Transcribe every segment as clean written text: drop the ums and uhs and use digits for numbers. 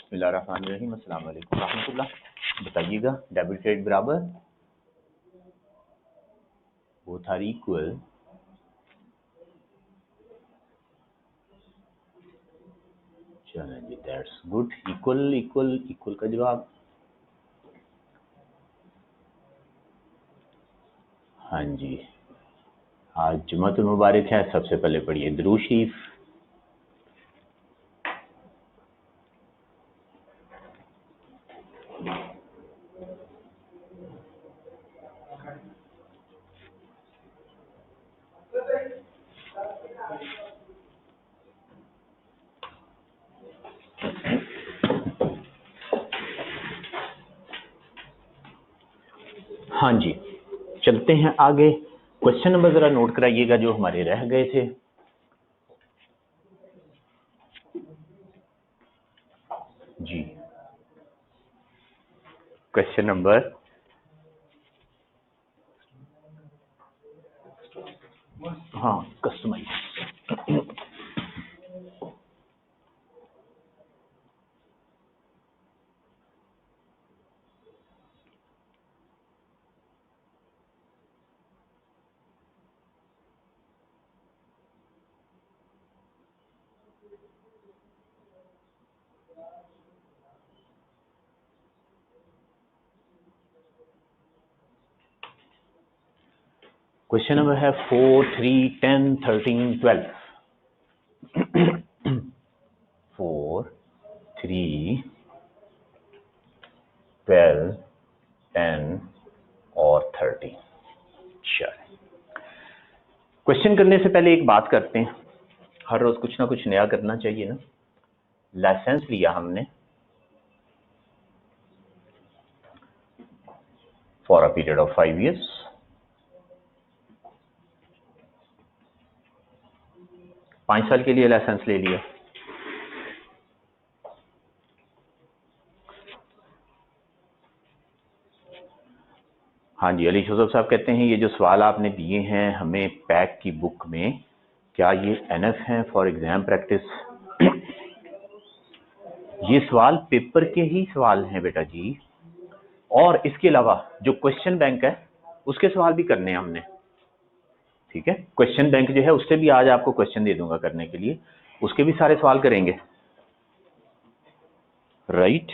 बिस्मिल्लाहिर्रहमानिर्रहीम, अस्सलाम वालेकुम रहमतुल्लाह। बताइएगा, डेबिट क्रेडिट बराबर बोथ आर इक्वल। चलें जी, that's good. Equal equal equal का जवाब हाँ जी। आज जुम्मतुल मुबारक है। सबसे पहले पढ़िए दुरूद शरीफ। हाँ जी, चलते हैं आगे। क्वेश्चन नंबर जरा नोट कराइएगा जो हमारे रह गए थे। जी, क्वेश्चन नंबर हाँ, कस्टमाइज। क्वेश्चन नंबर है 4, 3, 10, 13, 12। 4, 3, 12, 10 और 30। चलिए, क्वेश्चन करने से पहले एक बात करते हैं। हर रोज कुछ ना कुछ नया करना चाहिए ना। लाइसेंस लिया हमने for a period of 5 years। 5 साल के लिए लाइसेंस ले लिया। हाँ जी, अली जोसेफ साहब कहते हैं ये जो सवाल आपने दिए हैं हमें पैक की बुक में, क्या ये एनएफ हैं फॉर एग्जाम प्रैक्टिस? ये सवाल पेपर के ही सवाल हैं बेटा जी, और इसके अलावा जो क्वेश्चन बैंक है उसके सवाल भी करने हैं हमने। ठीक है, क्वेश्चन बैंक जो है उससे भी आज आपको क्वेश्चन दे दूंगा करने के लिए, उसके भी सारे सवाल करेंगे। राइट,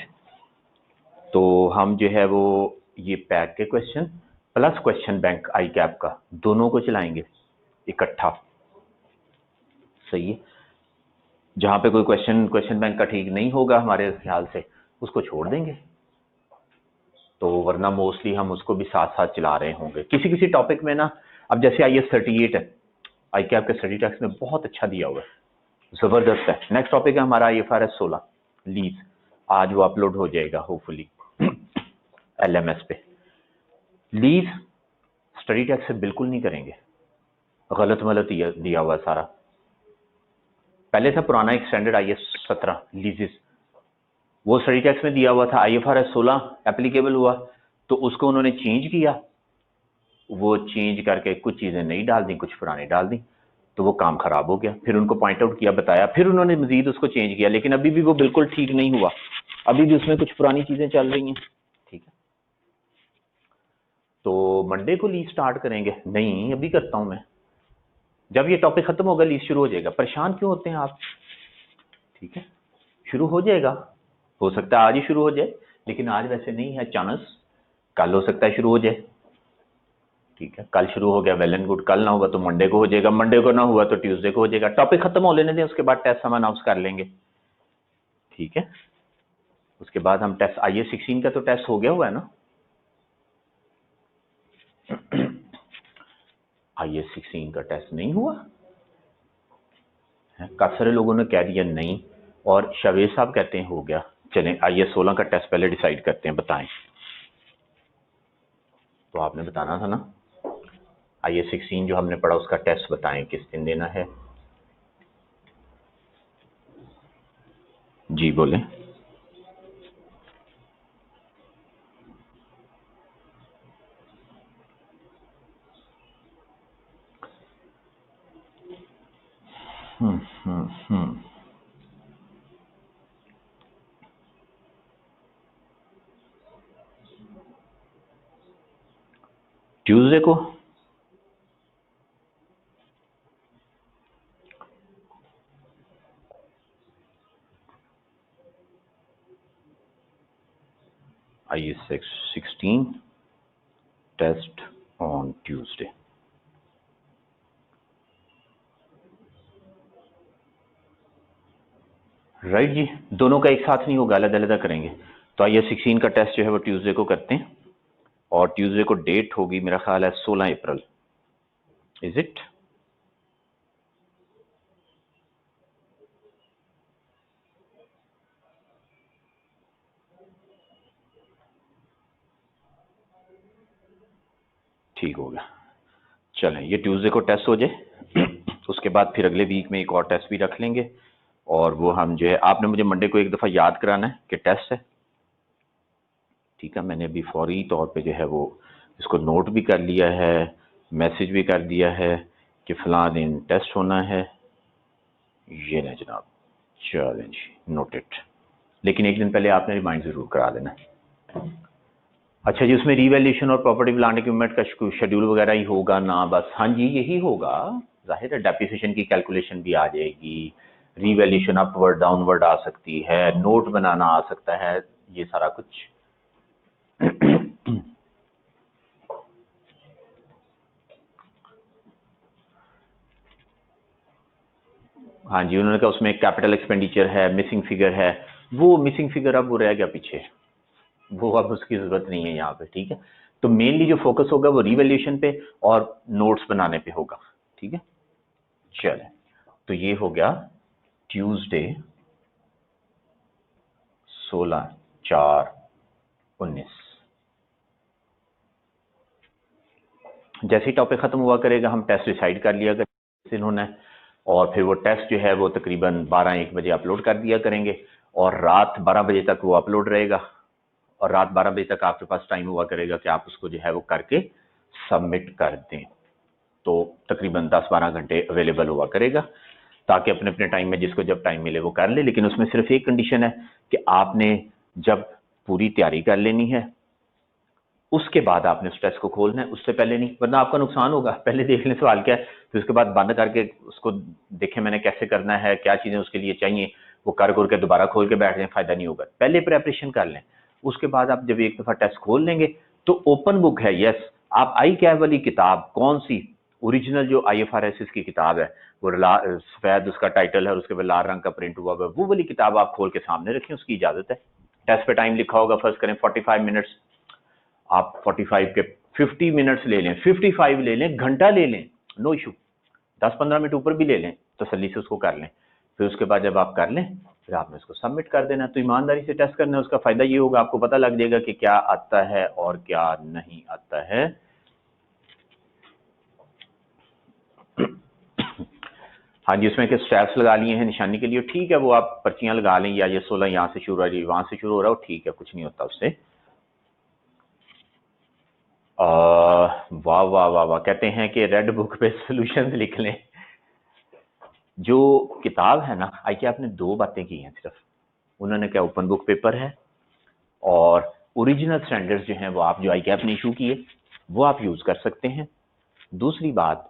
तो हम जो है वो ये पैक के क्वेश्चन प्लस क्वेश्चन बैंक आई कैप का दोनों को चलाएंगे इकट्ठा। सही है, जहां पे कोई क्वेश्चन बैंक का ठीक नहीं होगा हमारे ख्याल से उसको छोड़ देंगे, तो वरना मोस्टली हम उसको भी साथ साथ चला रहे होंगे किसी किसी टॉपिक में ना। अब जैसे IAS 38 है, आई कैप के स्टडी टेक्स्ट में बहुत अच्छा दिया हुआ है, जबरदस्त है। नेक्स्ट टॉपिक है हमारा IFRS 16 लीज। आज वो अपलोड हो जाएगा होपफुली LMS पे। लीज स्टडी टेक्स्ट से बिल्कुल नहीं करेंगे, गलत मलत दिया हुआ सारा। पहले था पुराना एक स्टैंडर्ड IAS 17 लीजेस, वो स्टडी टेक्स्ट में दिया हुआ था। IFRS 16 एप्लीकेबल हुआ तो उसको उन्होंने चेंज किया, वो चेंज करके कुछ चीजें नई डाल दी, कुछ पुरानी डाल दी, तो वो काम खराब हो गया। फिर उनको पॉइंट आउट किया, बताया, फिर उन्होंने मजीद उसको चेंज किया, लेकिन अभी भी वो बिल्कुल ठीक नहीं हुआ, अभी भी उसमें कुछ पुरानी चीजें चल रही हैं। ठीक है, तो मंडे को लीज स्टार्ट करेंगे? नहीं, अभी करता हूं मैं, जब ये टॉपिक खत्म होगा लीज शुरू हो जाएगा। परेशान क्यों होते हैं आप? ठीक है, शुरू हो जाएगा, हो सकता है आज ही शुरू हो जाए, लेकिन आज वैसे नहीं है चांस, कल हो सकता है शुरू हो जाए। ठीक है, कल शुरू हो गया वेल एंड गुड, कल ना हुआ तो मंडे को हो जाएगा, मंडे को ना हुआ तो ट्यूसडे को हो जाएगा। टॉपिक खत्म हो लेने दें, उसके बाद टेस्ट हम अनाउंस कर लेंगे। ठीक है, उसके बाद हम टेस्ट IAS 16 का तो टेस्ट हो गया हुआ है ना। IAS 16 का टेस्ट नहीं हुआ है, काफी सारे लोगों ने कह दिया नहीं, और शवेज साहब कहते हैं हो गया। चलें IAS 16 का टेस्ट पहले डिसाइड करते हैं, बताएं। तो आपने बताना था ना, IAS 16 जो हमने पढ़ा उसका टेस्ट बताएं किस दिन देना है। जी बोलें। हम्म हम्म हम्म ट्यूसडे को IAS 16 test on Tuesday. Right जी, दोनों का एक साथ नहीं होगा, अलग अलग करेंगे। तो IAS 16 का टेस्ट जो है वो ट्यूसडे को करते हैं और ट्यूसडे को डेट होगी मेरा ख्याल है 16 अप्रैल। Is it? ठीक हो गया, चलें ये ट्यूसडे को टेस्ट हो जाए उसके बाद फिर अगले वीक में एक और टेस्ट भी रख लेंगे और वो हम जो है, आपने मुझे मंडे को एक दफ़ा याद कराना है कि टेस्ट है, ठीक है। मैंने अभी फौरी तौर पे जो है वो इसको नोट भी कर लिया है, मैसेज भी कर दिया है कि फ़लाँ दिन टेस्ट होना है। ये ना जनाब, चलें जी, नोटेड। लेकिन एक दिन पहले आपने रिमाइंड ज़रूर करा देना। अच्छा जी, उसमें रीवैल्यूएशन और प्रॉपर्टी प्लांट इक्विपमेंट का शेड्यूल वगैरह ही होगा ना? बस हाँ जी, यही होगा। जाहिर है डेप्रिसिएशन की कैलकुलेशन भी आ जाएगी, रीवैल्यूएशन अपवर्ड डाउनवर्ड आ सकती है, नोट बनाना आ सकता है, ये सारा कुछ। हाँ जी, उन्होंने कहा उसमें कैपिटल एक्सपेंडिचर है, मिसिंग फिगर है। वो मिसिंग फिगर अब वो रह गया पीछे, वो अब उसकी जरूरत नहीं है यहाँ पे, ठीक है। तो मेनली जो फोकस होगा वो रीवैल्यूएशन पे और नोट्स बनाने पे होगा, ठीक है। चले, तो ये हो गया ट्यूसडे 16/4/19। जैसे ही टॉपिक खत्म हुआ करेगा हम टेस्ट डिसाइड कर लिया करेंगे इन्होंने, और फिर वो टेस्ट जो है वो तकरीबन 12-1 बजे अपलोड कर दिया करेंगे और रात 12 बजे तक वो अपलोड रहेगा और रात 12 बजे तक आपके पास टाइम हुआ करेगा कि आप उसको जो है वो करके सबमिट कर दें। तो तकरीबन 10-12 घंटे अवेलेबल हुआ करेगा ताकि अपने अपने टाइम में जिसको जब टाइम मिले वो कर ले। लेकिन उसमें सिर्फ एक कंडीशन है कि आपने जब पूरी तैयारी कर लेनी है उसके बाद आपने उस टेस्ट को खोलना है, उससे पहले नहीं, वरना आपका नुकसान होगा। पहले देख लें सवाल क्या है, फिर उसके बाद बंद करके उसको देखें मैंने कैसे करना है, क्या चीज़ें उसके लिए चाहिए, वो कर के दोबारा खोल के बैठ जाए, फायदा नहीं होगा। पहले प्रेपरेशन कर लें, उसके बाद आप जब एक दफ़ा टेस्ट खोल लेंगे तो ओपन बुक है। यस, आप आई कैब वाली किताब कौन सी, ओरिजिनल जो IFRS की किताब है, वो सफ़ेद उसका टाइटल है और उसके बाद लाल रंग का प्रिंट हुआ है, वो वाली किताब आप खोल के सामने रखें, उसकी इजाज़त है। टेस्ट पे टाइम लिखा होगा, फर्स्ट करें 45 मिनट्स, आप 45 के 50 मिनट्स ले लें, 55 ले लें, घंटा ले लें, नो इशू। 10-15 मिनट ऊपर भी ले लें, तसल्ली से उसको कर लें। फिर उसके बाद जब आप कर लें फिर आपने उसको सबमिट कर देना। तो ईमानदारी से टेस्ट करना है, उसका फायदा ये होगा आपको पता लग जाएगा कि क्या आता है और क्या नहीं आता है। हाँ जी, उसमें के स्टेप्स लगा लिए हैं निशानी के लिए, ठीक है। वो आप पर्चियां लगा लें, या ये 16 यहाँ से शुरू हो रही है वहां से शुरू हो रहा हो, ठीक है, कुछ नहीं होता उससे। वाह वाह वाह वाह, कहते हैं कि रेड बुक पे सॉल्यूशंस लिख लें। जो किताब है ना, आई के आपने 2 बातें की हैं सिर्फ। उन्होंने क्या ओपन बुक पेपर है और ओरिजिनल स्टैंडर्ड्स जो हैं वो आप जो आई कैप ने इशू किए वो आप यूज कर सकते हैं। दूसरी बात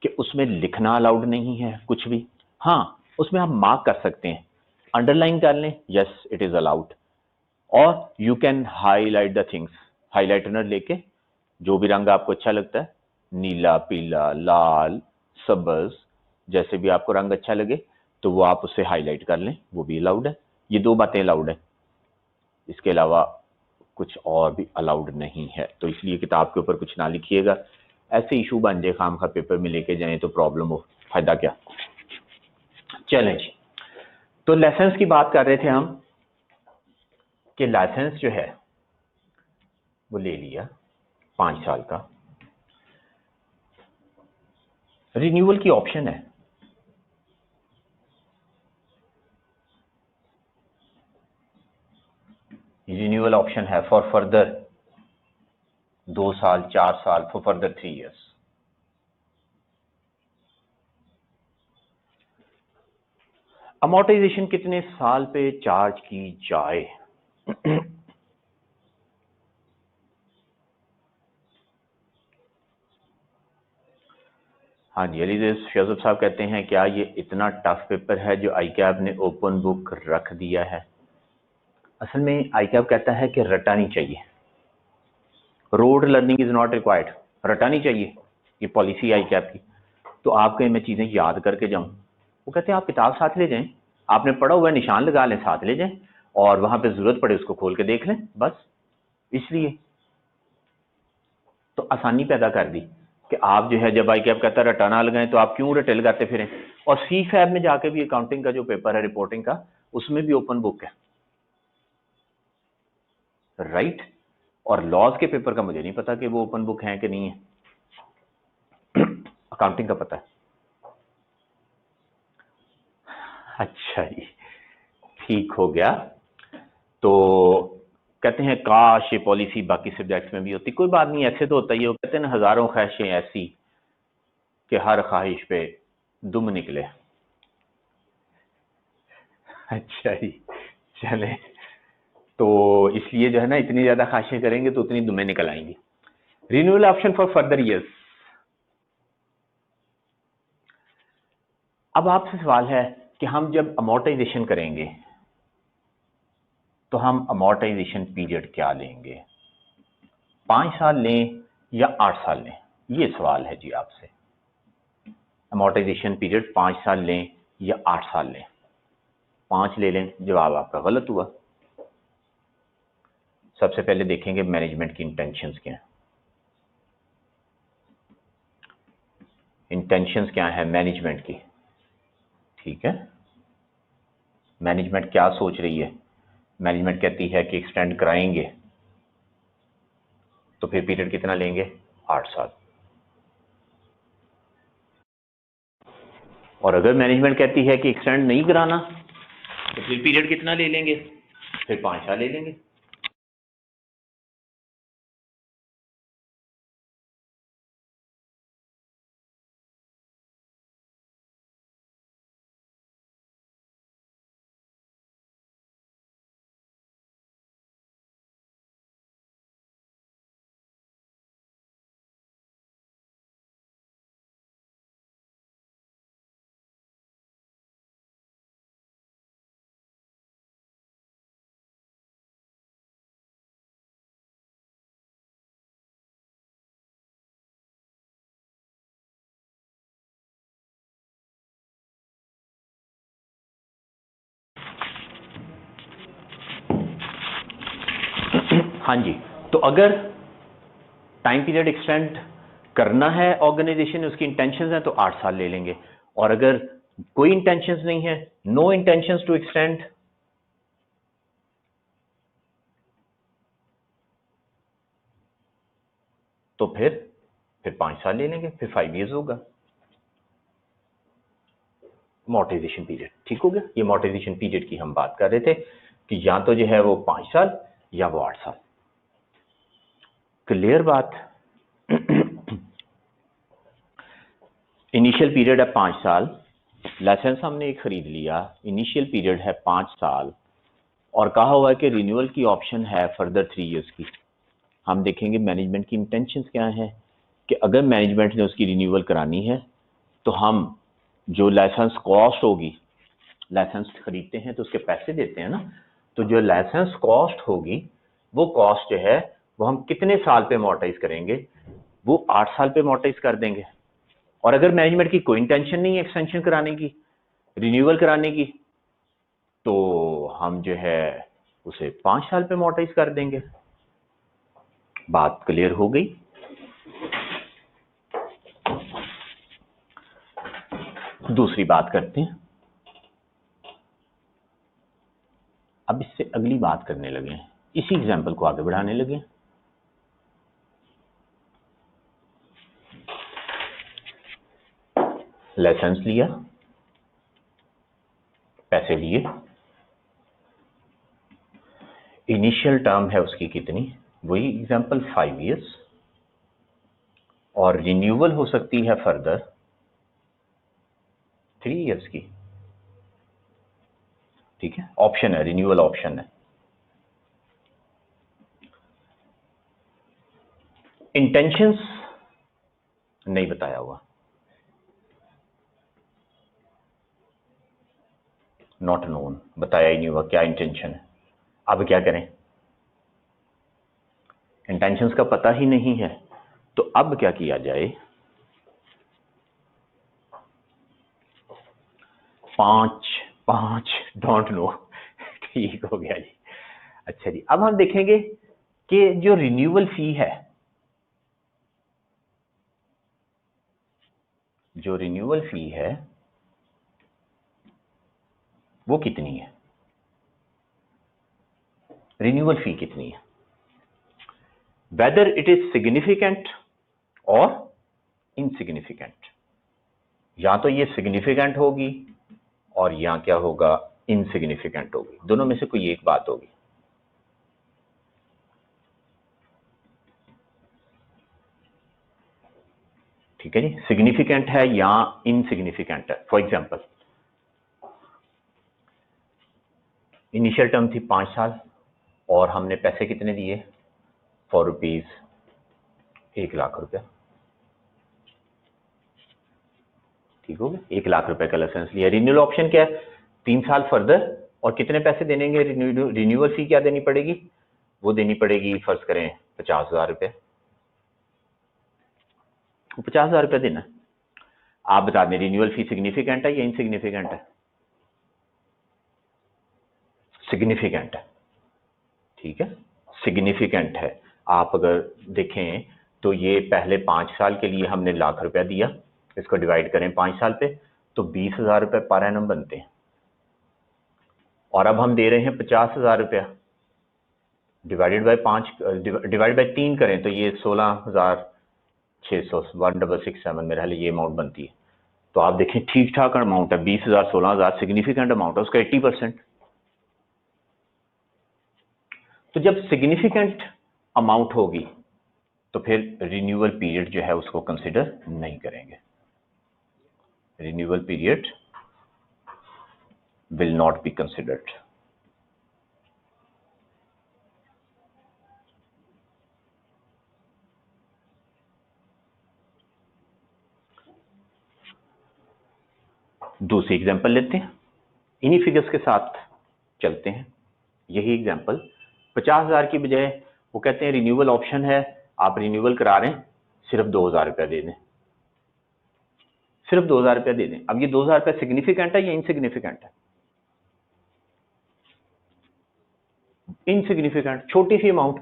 कि उसमें लिखना अलाउड नहीं है कुछ भी। हाँ, उसमें आप मार्क कर सकते हैं, अंडरलाइन कर लें, यस इट इज अलाउड, और you can highlight the things, highlighter लेके जो भी रंग आपको अच्छा लगता है, नीला, पीला, लाल, सब्ज, जैसे भी आपको रंग अच्छा लगे तो वो आप उसे हाईलाइट कर लें, वो भी अलाउड है। ये 2 बातें अलाउड है, इसके अलावा कुछ और भी अलाउड नहीं है। तो इसलिए किताब के ऊपर कुछ ना लिखिएगा, ऐसे इशू बन जाए खामखा पेपर में लेके जाएं तो प्रॉब्लम हो, फायदा क्या। चलें जी, तो लाइसेंस की बात कर रहे थे हम कि लाइसेंस जो है वो ले लिया 5 साल का, रिन्यूअल की ऑप्शन है। रिन्यूअल ऑप्शन है फॉर फर्दर 2 साल, 4 साल, फॉर फर्दर 3 ईयर्स। अमोर्टाइजेशन कितने साल पे चार्ज की जाए? हाँ जी, अली शेज़ब साहब कहते हैं क्या ये इतना टफ पेपर है जो आई कैप ने ओपन बुक रख दिया है? असल में आई कैप कहता है कि रटानी चाहिए, rote learning is not required, रटानी चाहिए, ये पॉलिसी आई कैप की। तो आपके मैं चीज़ें याद करके जाऊँ, वो कहते हैं आप किताब साथ ले जाएं, आपने पढ़ा हुआ है निशान लगा लें, साथ ले जाएं और वहां पे जरूरत पड़े उसको खोल के देख लें, बस। इसलिए तो आसानी पैदा कर दी कि आप जो है जब आई कैप कहता है रटाना लगाएं तो आप क्यों रटे लगाते फिरें। और सी फैब में जाके भी अकाउंटिंग का जो पेपर है रिपोर्टिंग का, उसमें भी ओपन बुक है, राइट। और लॉज के पेपर का मुझे नहीं पता कि वो ओपन बुक है कि नहीं है, अकाउंटिंग का पता है। अच्छा जी, ठीक हो गया। तो कहते हैं काश ये पॉलिसी बाकी सब्जेक्ट्स में भी होती, कोई बात नहीं, ऐसे तो होता ही है। वो कहते हैं ना, हजारों ख्वाहिशें ऐसी कि हर ख्वाहिश पे दुम निकले। अच्छा जी, चले। तो इसलिए जो है ना, इतनी ज्यादा ख्वाहिशें करेंगे तो उतनी दुमें निकल आएंगी। Renewal option for further years. अब आपसे सवाल है कि हम जब अमोर्टाइजेशन करेंगे तो हम अमोर्टाइजेशन पीरियड क्या लेंगे, 5 साल लें या 8 साल लें? ये सवाल है जी आपसे। अमोर्टाइजेशन पीरियड 5 साल लें या 8 साल लें? 5 ले लें, जवाब आपका गलत हुआ। सबसे पहले देखेंगे मैनेजमेंट की इंटेंशंस क्या हैं। इंटेंशंस क्या है मैनेजमेंट की? ठीक है, मैनेजमेंट क्या सोच रही है? मैनेजमेंट कहती है कि एक्सटेंड कराएंगे, तो फिर पीरियड कितना लेंगे? 8 साल। और अगर मैनेजमेंट कहती है कि एक्सटेंड नहीं कराना, तो फिर पीरियड कितना ले लेंगे? फिर 5 साल ले लेंगे। हाँ जी, तो अगर टाइम पीरियड एक्सटेंड करना है ऑर्गेनाइजेशन ने, उसकी इंटेंशंस हैं, तो 8 साल ले लेंगे। और अगर कोई इंटेंशंस नहीं है, नो इंटेंशंस टू एक्सटेंड, तो फिर 5 साल ले लेंगे, फिर 5 इयर्स होगा मोर्टाइजेशन पीरियड। ठीक हो गया। ये मोर्टाइजेशन पीरियड की हम बात कर रहे थे कि या तो जो है वो 5 साल या वो 8 साल। क्लियर बात? इनिशियल पीरियड है 5 साल, लाइसेंस हमने एक खरीद लिया, इनिशियल पीरियड है 5 साल, और कहा हुआ है कि रिन्यूअल की ऑप्शन है फर्दर 3 इयर्स की। हम देखेंगे मैनेजमेंट की इंटेंशंस क्या है कि अगर मैनेजमेंट ने उसकी रिन्यूअल करानी है तो हम जो लाइसेंस कॉस्ट होगी, लाइसेंस खरीदते हैं तो उसके पैसे देते हैं ना, तो जो लाइसेंस कॉस्ट होगी वो कॉस्ट जो है वो हम कितने साल पे अमोर्टाइज करेंगे? वो 8 साल पे अमोर्टाइज कर देंगे। और अगर मैनेजमेंट की कोई इंटेंशन नहीं है एक्सटेंशन कराने की, रिन्यूअल कराने की, तो हम जो है उसे 5 साल पे अमोर्टाइज कर देंगे। बात क्लियर हो गई? दूसरी बात करते हैं। अब इससे अगली बात करने लगे हैं, इसी एग्जाम्पल को आगे बढ़ाने लगे। लाइसेंस लिया, पैसे लिए, इनिशियल टर्म है उसकी कितनी? वही एग्जाम्पल 5 इयर्स, और रिन्यूअल हो सकती है फर्दर 3 इयर्स की। ठीक है, ऑप्शन है, रिन्यूअल ऑप्शन है। इंटेंशंस नहीं बताया हुआ, नॉट नोन, बताया ही नहीं हुआ क्या इंटेंशन है। अब क्या करें, इंटेंशंस का पता ही नहीं है, तो अब क्या किया जाए, 5 5 डोंट नो। ठीक हो गया जी। अच्छा जी, अब हम देखेंगे कि जो रिन्यूअल फी है, जो रिन्यूअल फी है वो कितनी है, रिन्यूअल फी कितनी है, वेदर इट इज सिग्निफिकेंट और इनसिग्निफिकेंट। या तो ये सिग्निफिकेंट होगी और या क्या होगा, इनसिग्निफिकेंट होगी, दोनों में से कोई एक बात होगी। ठीक है जी, सिग्निफिकेंट है या इनसिग्निफिकेंट है। फॉर एग्जांपल, इनिशियल टर्म थी 5 साल और हमने पैसे कितने दिए, फॉर रुपीज 1,00,000 रुपया। ठीक हो गया, 1,00,000 रुपए का लाइसेंस लिया। रिन्यूअल ऑप्शन क्या है, 3 साल फर्दर, और कितने पैसे देनेंगे, रिन्यूअल फी क्या देनी पड़ेगी, वो देनी पड़ेगी, फर्ज करें 50,000 रुपये, 50,000 रुपये देना। आप बता दें रिन्यूअल फी सिग्निफिकेंट है या इनसिग्निफिकेंट है, सिग्निफिकेंट है। ठीक है, सिग्निफिकेंट है। आप अगर देखें तो ये पहले 5 साल के लिए हमने 1,00,000 रुपया दिया, इसको डिवाइड करें 5 साल पे तो 20,000 रुपये पर एनम बनते हैं, और अब हम दे रहे हैं 50,000 रुपया, डिवाइडेड बाय 5, डिवाइड बाय 3 करें तो ये 16,600 1667 मेरे ख्याल ये अमाउंट बनती है। तो आप देखें ठीक ठाक अमाउंट है, 20,000 16,000 सिग्निफिकेंट अमाउंट है, उसका 80%। तो जब सिग्निफिकेंट अमाउंट होगी तो फिर रिन्यूअल पीरियड जो है उसको कंसिडर नहीं करेंगे, renewal period will not be considered. दूसरी एग्जांपल लेते हैं, इन्हीं फिगर्स के साथ चलते हैं। यही एग्जांपल 50,000 की बजाय वो कहते हैं रिन्यूअल ऑप्शन है, आप रिन्यूअल करा रहे हैं, सिर्फ 2,000 रुपया दे दें, सिर्फ 2,000 रुपया दे दें। अब ये 2,000 रुपया सिग्निफिकेंट है या इनसिग्निफिकेंट है, इनसिग्निफिकेंट, छोटी सी अमाउंट,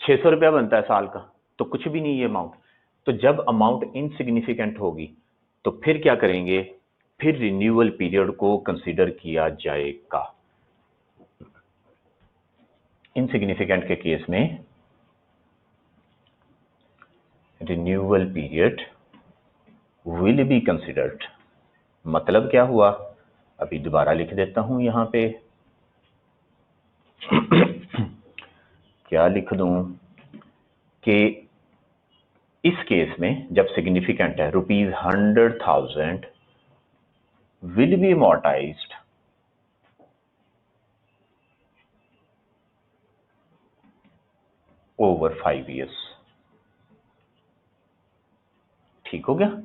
600 रुपया बनता है साल का, तो कुछ भी नहीं ये अमाउंट। तो जब अमाउंट इनसिग्निफिकेंट होगी तो फिर क्या करेंगे, फिर रिन्यूअल पीरियड को कंसीडर किया जाएगा। इनसिग्निफिकेंट के केस में renewal period will be considered. मतलब क्या हुआ, अभी दोबारा लिख देता हूं यहां पे क्या लिख दूं कि इस केस में जब सिग्निफिकेंट है, ₹100,000 will be amortized over 5 years। ठीक हो गया।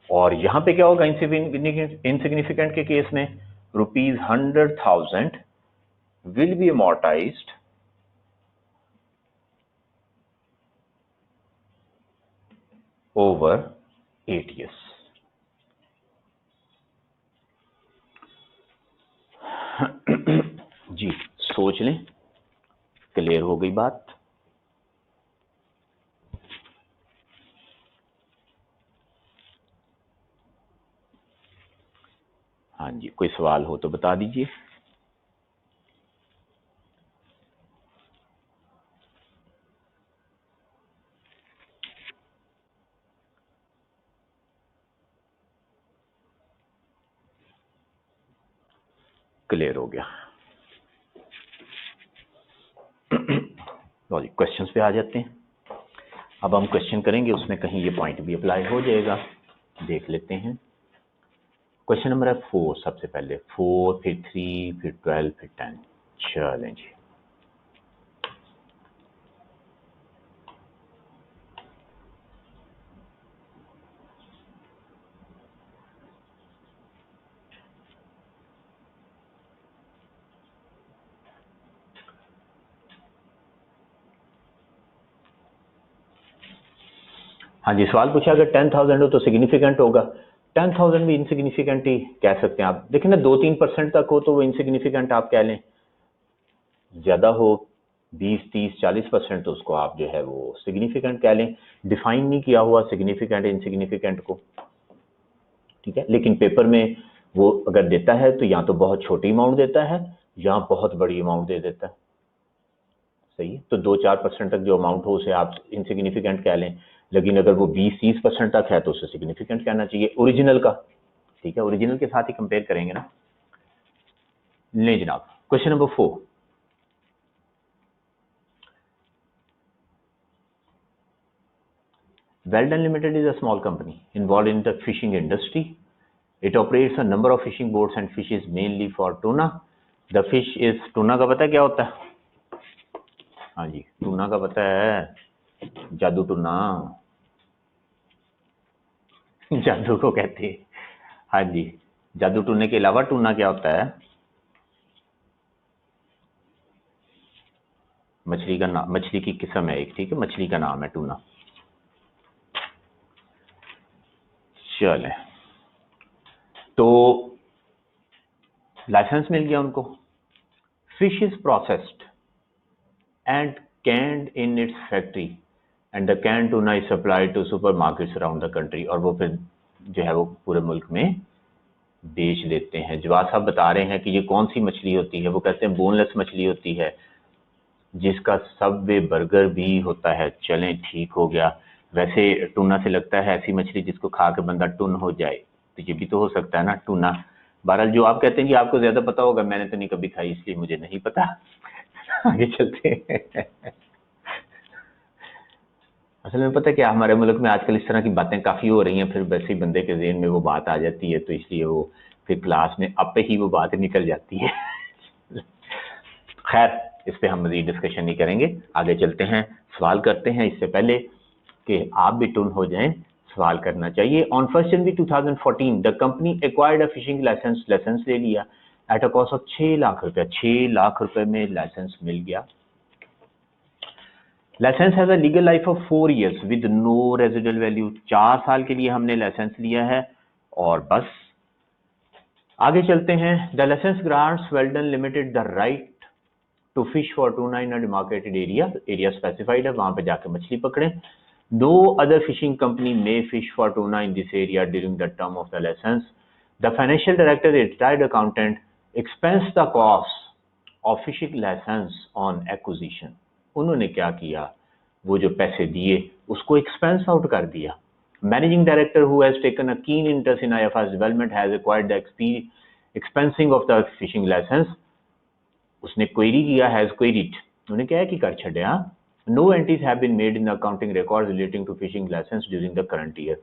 और यहां पे क्या होगा, इनसिग्निफिकेंट के केस में ₹100,000 will be amortized over 8 years। जी सोच लें, क्लियर हो गई बात। हाँ जी, कोई सवाल हो तो बता दीजिए। क्लियर हो गया। लो जी, क्वेश्चंस पे आ जाते हैं। अब हम क्वेश्चन करेंगे, उसमें कहीं ये पॉइंट भी अप्लाई हो जाएगा, देख लेते हैं। क्वेश्चन नंबर है 4, सबसे पहले 4, फिर 3, फिर 12, फिर 10। चलें जी। हाँ जी, सवाल पूछा अगर 10,000 हो तो सिग्निफिकेंट होगा। 10,000 भी इनसिग्निफिकेंट ही कह सकते हैं आप। देखिए ना 2-3% तक हो तो वो इनसिग्निफिकेंट आप कह लें, ज़्यादा हो 20, 30, 40% तो उसको आप जो है वो सिग्निफिकेंट कह लें। डिफाइन नहीं किया हुआ सिग्निफिकेंट इनसिग्निफिकेंट को, ठीक है। लेकिन पेपर में वो अगर देता है तो या तो बहुत छोटी अमाउंट देता है या बहुत बड़ी अमाउंट दे देता है, सही है। तो 2-4% तक जो अमाउंट हो उसे आप इनसिग्निफिकेंट कह लें, लेकिन अगर वो 20-30% तक है तो उसे सिग्निफिकेंट कहना चाहिए ओरिजिनल का, ठीक है। ओरिजिनल के साथ ही कंपेयर करेंगे ना। ले जनाब, question number 4, Weldon Limited is a small company involved in the fishing industry. It operates a number of fishing boats and fishes mainly for tuna. The fish is tuna का पता है क्या होता है? हाँ जी, टूना का पता है, जादू टूना जादू को कहते हैं। हाँ जी, जादू टूने के अलावा टूना क्या होता है? मछली का नाम, मछली की किस्म है एक, ठीक है, मछली का नाम है टूना। चले, तो लाइसेंस मिल गया उनको। Fish is processed and canned in its factory and the can tuna is supplied to supermarkets around the country, और वो फिर जो है वो पूरे मुल्क में बेच देते हैं। जवाब साहब बता रहे हैं कि ये कौन सी मछली होती है, वो कहते हैं बोनलेस मछली होती है जिसका सबवे बर्गर भी होता है। चलें, ठीक हो गया। वैसे टूना से लगता है ऐसी मछली जिसको खा के बंदा टुन हो जाए, तो ये भी तो हो सकता है ना टूना। बहरहाल जो आप कहते हैं कि आपको ज्यादा पता होगा, मैंने तो नहीं कभी खाई इसलिए मुझे नहीं पता। आगे चलते हैं। असल में पता है क्या, हमारे मुल्क में आजकल इस तरह की बातें काफ़ी हो रही हैं, फिर वैसे ही बंदे के ज़हन में वो बात आ जाती है, तो इसलिए वो फिर क्लास में आपे ही वो बात निकल जाती है। खैर, इस पे हम मज़ीद डिस्कशन नहीं करेंगे, आगे चलते हैं। सवाल करते हैं। इससे पहले कि आप भी टुन हो जाएं, सवाल करना चाहिए। On 1 January 2014 the company acquired a fishing licence, licence ले लिया at a cost of 6 lakh रुपया। 6 लाख रुपए में लाइसेंस मिल गया। Licence has a legal life of 4 years with no residual value. 4 साल के लिए हमने लाइसेंस लिया है और बस। आगे चलते हैं। The licence grants Weldon limited the right to fish for tuna in a demarcated area, area specified है, वहां पे जाके मछली पकड़ें। No other fishing company may fish for tuna in this area during the term of the licence. The financial director, retired accountant, expense the cost of fishing licence on acquisition. उन्होंने क्या किया, वो जो पैसे दिए उसको एक्सपेंस आउट कर दिया। Managing director who has taken a keen interest in IFRS development has acquired the expensing of the fishing licence. उसने क्वेरी किया, हैज क्वेरीड, उन्होंने क्या है कि कर छड़िया। No entries have been made in the accounting record relating to fishing licence during the current year.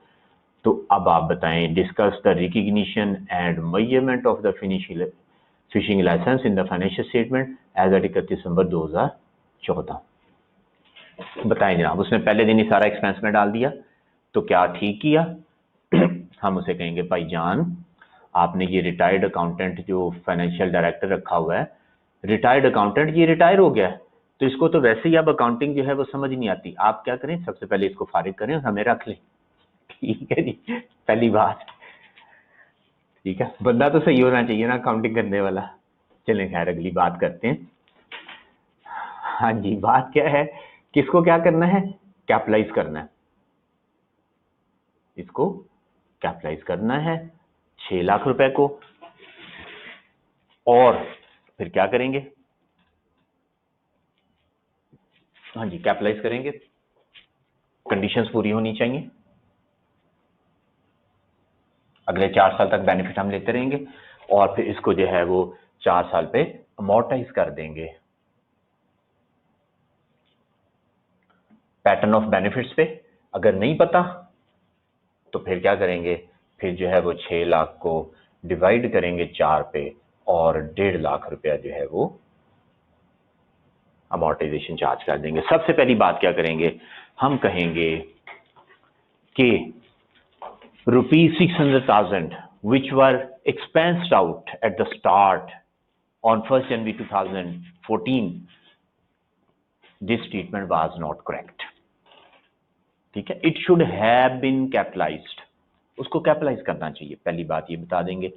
तो अब आप बताएं, discuss the recognition and measurement of the fishing licence in the financial statement as eight 31 दिसंबर 2014। बताएं जनाब। उसने पहले दिन ही सारा एक्सपेंस में डाल दिया, तो क्या ठीक किया? हम उसे कहेंगे भाईजान, आपने ये रिटायर्ड अकाउंटेंट जो फाइनेंशियल डायरेक्टर रखा हुआ है, रिटायर्ड अकाउंटेंट, ये रिटायर हो गया है, तो इसको तो वैसे ही अब अकाउंटिंग जो है वो समझ नहीं आती। आप क्या करें, सबसे पहले इसको फारिग करें और हमें रख लें। ठीक है जी, पहली बात। ठीक है, बंदा तो सही होना चाहिए ना अकाउंटिंग करने वाला। चलें खैर, अगली बात करते हैं। हाँ जी, बात क्या है, किसको क्या करना है, कैपिटलाइज करना है। इसको कैपिटलाइज करना है 6 लाख रुपए को, और फिर क्या करेंगे, हाँ जी कैपिटलाइज करेंगे। कंडीशंस पूरी होनी चाहिए, अगले 4 साल तक बेनिफिट हम लेते रहेंगे, और फिर इसको जो है वो 4 साल पे अमोर्टाइज कर देंगे। पैटर्न ऑफ बेनिफिट्स पे अगर नहीं पता तो फिर क्या करेंगे, फिर जो है वो 6 लाख को डिवाइड करेंगे 4 पे, और 1.5 लाख रुपया जो है वो अमोर्टाइजेशन चार्ज कर देंगे। सबसे पहली बात क्या करेंगे, हम कहेंगे कि ₹600,000 which were expensed out at the start on 1st January 2014, this statement was not correct. ठीक है, it should have been capitalised, उसको कैपिटलाइज करना चाहिए, पहली बात ये बता देंगे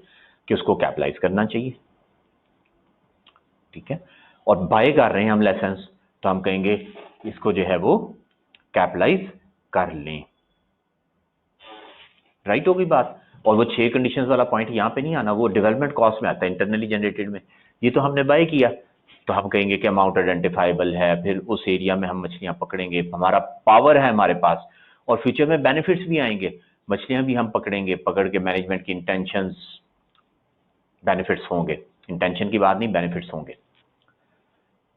कि उसको कैपिटलाइज करना चाहिए। ठीक है, और बाय कर रहे हैं हम लाइसेंस, तो हम कहेंगे इसको जो है वो कैपिटलाइज कर लें। राइट हो गई बात। और वो 6 कंडीशंस वाला पॉइंट यहाँ पे नहीं आना, वो डेवलपमेंट कॉस्ट में आता है, इंटरनली जनरेटेड में। ये तो हमने बाय किया, तो हम कहेंगे कि अमाउंट आइडेंटिफाइबल है, फिर उस एरिया में हम मछलियां पकड़ेंगे, हमारा पावर है हमारे पास, और फ्यूचर में बेनिफिट्स भी आएंगे, मछलियां भी हम पकड़ेंगे, पकड़ के मैनेजमेंट की इंटेंशंस बेनिफिट्स होंगे, इंटेंशन की बात नहीं, बेनिफिट्स होंगे।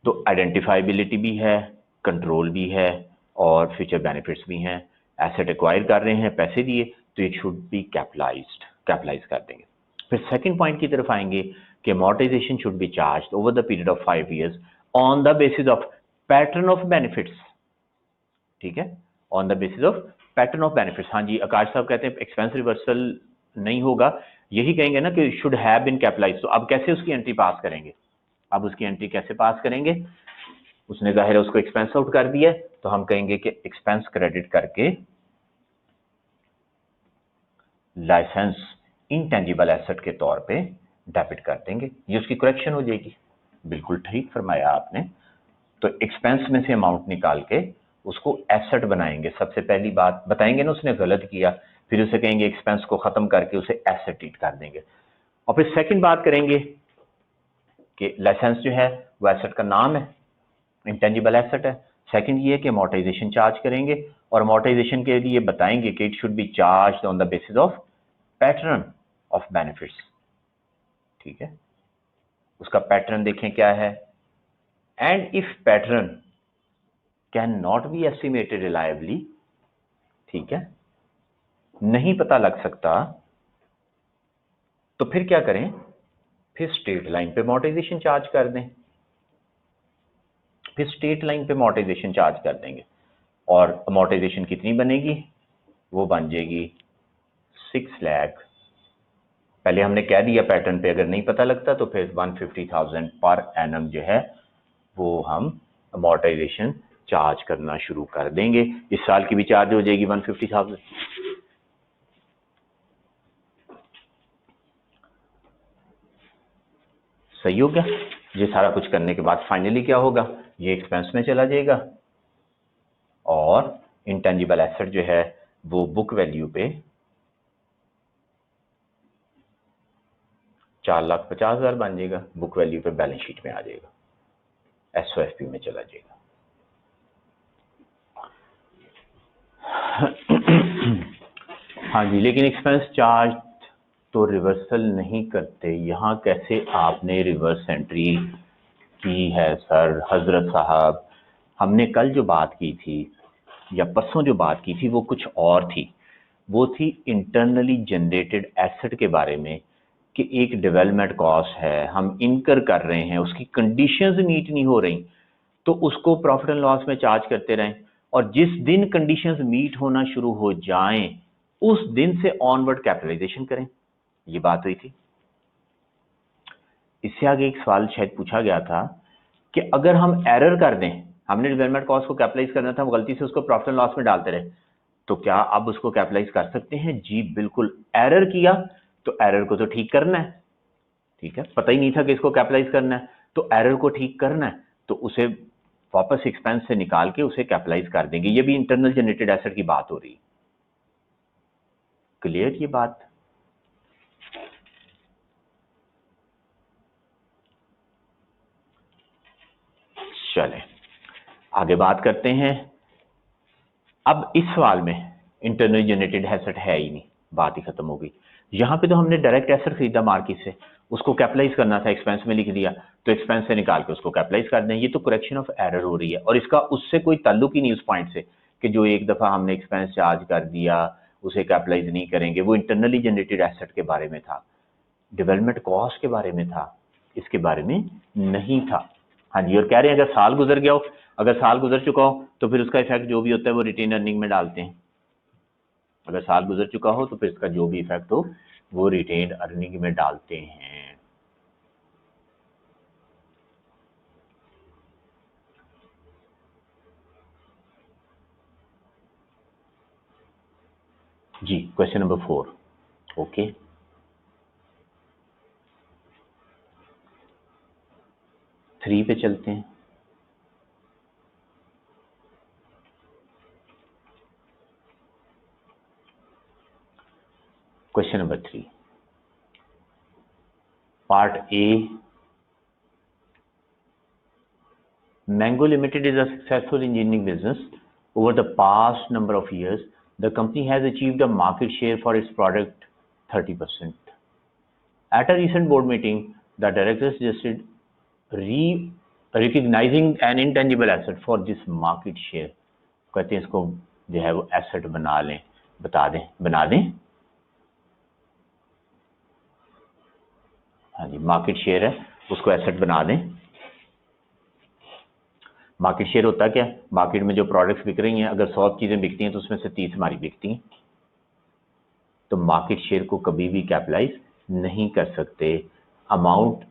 तो आइडेंटिफाइबिलिटी भी है, कंट्रोल भी है, और फ्यूचर बेनिफिट्स भी हैं। एसेट एक्वायर कर रहे हैं, पैसे दिए, तो it should be capitalised, capitalise कर देंगे। फिर सेकंड पॉइंट की तरफ आएंगे कि amortisation should be charged over the period of 5 years on the basis of pattern of benefits. ठीक है, on the basis of pattern of benefits. हाँ जी, आकाश साहब कहते हैं एक्सपेंस रिवर्सल नहीं होगा, यही कहेंगे ना कि शुड हैव बीन कैपिटलाइज्ड। तो अब कैसे उसकी एंट्री पास करेंगे, अब उसकी एंट्री कैसे पास करेंगे? उसने जाहिर है उसको एक्सपेंस आउट कर दिया, तो हम कहेंगे कि एक्सपेंस क्रेडिट करके लाइसेंस इंटेंजिबल एसेट के तौर पे डेबिट कर देंगे, ये उसकी करेक्शन हो जाएगी। बिल्कुल ठीक फरमाया आपने। तो एक्सपेंस में से अमाउंट निकाल के उसको एसेट बनाएंगे, सबसे पहली बात बताएंगे ना उसने गलत किया, फिर उसे कहेंगे एक्सपेंस को खत्म करके उसे एसेट ट्रीट कर देंगे। और फिर सेकंड बात करेंगे कि लाइसेंस जो है वो एसेट का नाम है, इंटेंजिबल एसेट है। सेकंड ये है कि अमोर्टाइजेशन चार्ज करेंगे, और अमोर्टाइजेशन के लिए बताएंगे कि it should B charge on the basis of pattern of benefits. ठीक है, उसका पैटर्न देखें क्या है, and if pattern can not be estimated reliably, ठीक है, नहीं पता लग सकता, तो फिर क्या करें, फिर स्ट्रेट लाइन पे अमोर्टाइजेशन चार्ज कर दें, फिर स्ट्रेट लाइन पे अमोर्टाइजेशन चार्ज कर देंगे। और अमोर्टाइजेशन कितनी बनेगी, वो बन जाएगी 6 लाख। पहले हमने कह दिया पैटर्न पे अगर नहीं पता लगता तो फिर 150,000 पर एनम जो है वो हम अमोर्टाइजेशन चार्ज करना शुरू कर देंगे। इस साल की भी चार्ज हो जाएगी 150,000। सही हो गया। ये सारा कुछ करने के बाद फाइनली क्या होगा, ये एक्सपेंस में चला जाएगा, और इंटेंजिबल एसेट जो है वो बुक वैल्यू पे 4,50,000 बन जाएगा, बुक वैल्यू पे बैलेंस शीट में आ जाएगा, एसओएफपी में चला जाएगा। हाँ जी, लेकिन एक्सपेंस चार्ज तो रिवर्सल नहीं करते, यहाँ कैसे आपने रिवर्स एंट्री की है सर? हजरत साहब, हमने कल जो बात की थी या परसों जो बात की थी वो कुछ और थी, वो थी इंटरनली जनरेटेड एसेट के बारे में, कि एक डेवलपमेंट कॉस्ट है, हम इनकर कर रहे हैं, उसकी कंडीशंस मीट नहीं हो रही, तो उसको प्रॉफिट एंड लॉस में चार्ज करते रहें, और जिस दिन कंडीशंस मीट होना शुरू हो जाएं उस दिन से ऑनवर्ड कैपिटलाइजेशन करें, ये बात हुई थी। इससे आगे एक सवाल शायद पूछा गया था कि अगर हम एरर कर दें, हमने डेवलपमेंट कॉस्ट को कैपिटलाइज करना था, वो गलती से उसको प्रॉफिट एंड लॉस में डालते रहे, तो क्या अब उसको कैपिटलाइज कर सकते हैं? जी बिल्कुल। एरर किया तो एरर को तो ठीक करना है, ठीक है, पता ही नहीं था कि इसको कैपिटलाइज करना है, तो एरर को ठीक करना है, तो उसे वापस एक्सपेंस से निकाल के उसे कैपिटलाइज कर देंगे। ये भी इंटरनल जनरेटेड एसेट की बात हो रही है। क्लियर ये बात? चलें आगे बात करते हैं। अब इस सवाल में इंटरनल जनरेटेड एसेट है ही नहीं, बात ही खत्म हो गई। यहाँ पे तो हमने डायरेक्ट एसेट खरीदा मार्केट से, उसको कैपिटलाइज करना था, एक्सपेंस में लिख दिया, तो एक्सपेंस से निकाल के उसको कैपिटलाइज कर दें। ये तो करेक्शन ऑफ एरर हो रही है, और इसका उससे कोई ताल्लुक ही नहीं उस पॉइंट से कि जो एक दफा हमने एक्सपेंस चार्ज कर दिया उसे कैपिटलाइज नहीं करेंगे। वो इंटरनली जनरेटेड एसेट के बारे में था, डेवलपमेंट कॉस्ट के बारे में था, इसके बारे में नहीं था। हाँ जी, और कह रहे हैं अगर साल गुजर गया हो, अगर साल गुजर चुका हो तो फिर उसका इफेक्ट जो भी होता है वो रिटेन अर्निंग में डालते हैं। अगर साल गुजर चुका हो तो फिर इसका जो भी इफेक्ट हो वो रिटेन अर्निंग में डालते हैं। जी क्वेश्चन नंबर 4। ओके, थ्री पे चलते हैं। Question number 3, part A. Mango Limited is a successful engineering business. Over the past number of years, the company has achieved a market share for its product 30%. At a recent board meeting, the directors suggested recognizing an intangible asset for this market share. कहते हैं इसको जो है वो asset बना लें, बता दें, बना दें। हाँ जी, मार्केट शेयर है, उसको एसेट बना दें। मार्केट शेयर होता क्या है? मार्केट में जो प्रोडक्ट्स बिक रही हैं, अगर 100 चीजें बिकती हैं तो उसमें से 30 हमारी बिकती हैं। तो मार्केट शेयर को कभी भी कैपिटलाइज नहीं कर सकते। अमाउंट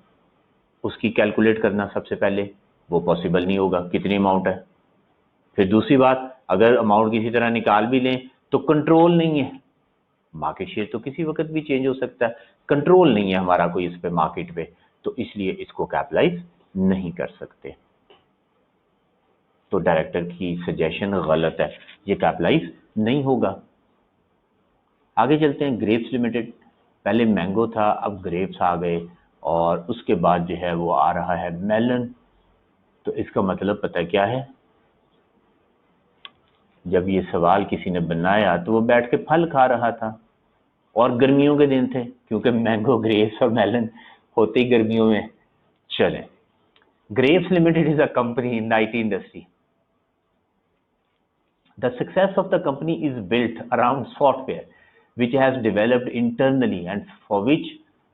उसकी कैलकुलेट करना सबसे पहले वो पॉसिबल नहीं होगा, कितनी अमाउंट है। फिर दूसरी बात, अगर अमाउंट किसी तरह निकाल भी लें तो कंट्रोल नहीं है। मार्केट शेयर तो किसी वक्त भी चेंज हो सकता है, कंट्रोल नहीं है हमारा कोई इस पे मार्केट पे, तो इसलिए इसको कैपिटलाइज नहीं कर सकते। तो डायरेक्टर की सजेशन गलत है, ये कैपिटलाइज नहीं होगा। आगे चलते हैं, ग्रेप्स लिमिटेड। पहले मैंगो था, अब ग्रेप्स आ गए, और उसके बाद जो है वो आ रहा है मेलन। तो इसका मतलब पता क्या है? जब ये सवाल किसी ने बनाया तो वो बैठ के फल खा रहा था, और गर्मियों के दिन थे, क्योंकि मैंगो, ग्रेप्स और मेलन होते ही गर्मियों में। चलें, grapes limited is a company in IT industry. The success of the company is built around software which has developed internally and for which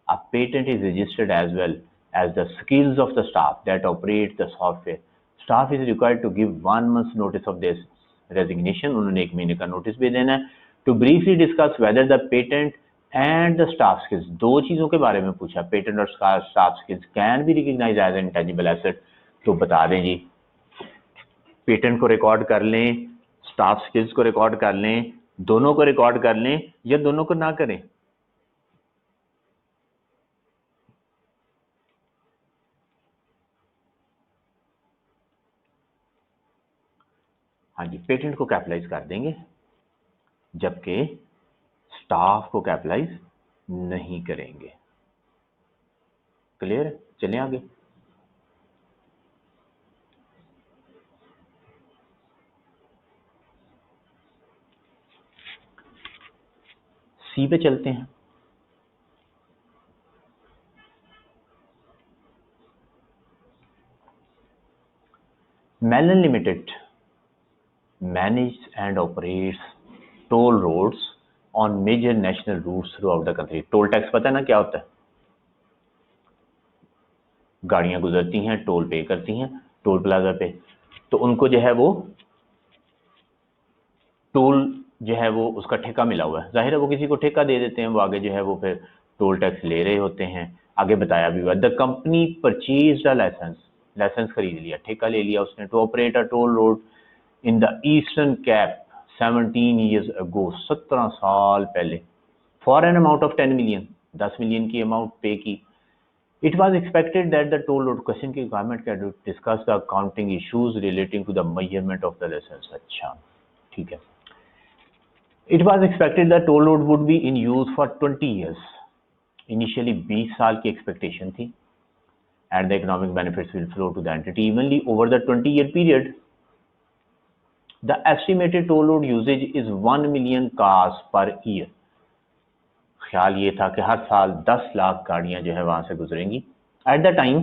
a patent is registered, as well as the skills of the staff that operate the software. Staff is required to give 1 month's notice of their resignation. उन्होंने 1 महीने का notice भी देना है। To briefly discuss whether the patent and the staff skills, दो चीजों के बारे में पूछा, पेटेंट और staff skills can be recognized as an intangible asset। तो बता दें जी, पेटेंट को रिकॉर्ड कर लें, स्टाफ स्किल्स को रिकॉर्ड कर लें, दोनों को रिकॉर्ड कर लें, या दोनों को ना करें। हाँ जी, पेटेंट को कैपिटलाइज कर देंगे, जबकि स्टाफ को कैपिटलाइज नहीं करेंगे। क्लियर है? चलें आगे। सी पे चलते हैं। Melon limited manage and operates toll roads on major national routes throughout the country. Toll tax पता है ना क्या होता है? गाड़ियां गुजरती हैं, टोल पे करती हैं टोल प्लाजा पे, तो उनको जो है वो टोल जो है वो उसका ठेका मिला हुआ है। जाहिर है वो किसी को ठेका दे देते हैं, वो आगे जो है वो फिर टोल टैक्स ले रहे होते हैं। आगे बताया भी हुआ, the company purchase a licence, licence खरीद लिया, ठेका ले लिया उसने, to operate a toll road in the Eastern Cape 17 years ago, 17 साल पहले, for an amount of 10 million, 10 million की अमाउंट पे की। It was expected that the toll road question की requirement can discuss the accounting issues relating to the measurement of the license। अच्छा, ठीक है। It was expected that toll road would be in use for 20 years। Initially 20 साल की expectation थी, and the economic benefits will flow to the entity evenly over the 20-year period। The estimated toll road usage is 1 million cars per year। ख्याल ये था कि हर साल 10 लाख गाड़ियां जो है वहां से गुजरेंगी। At the time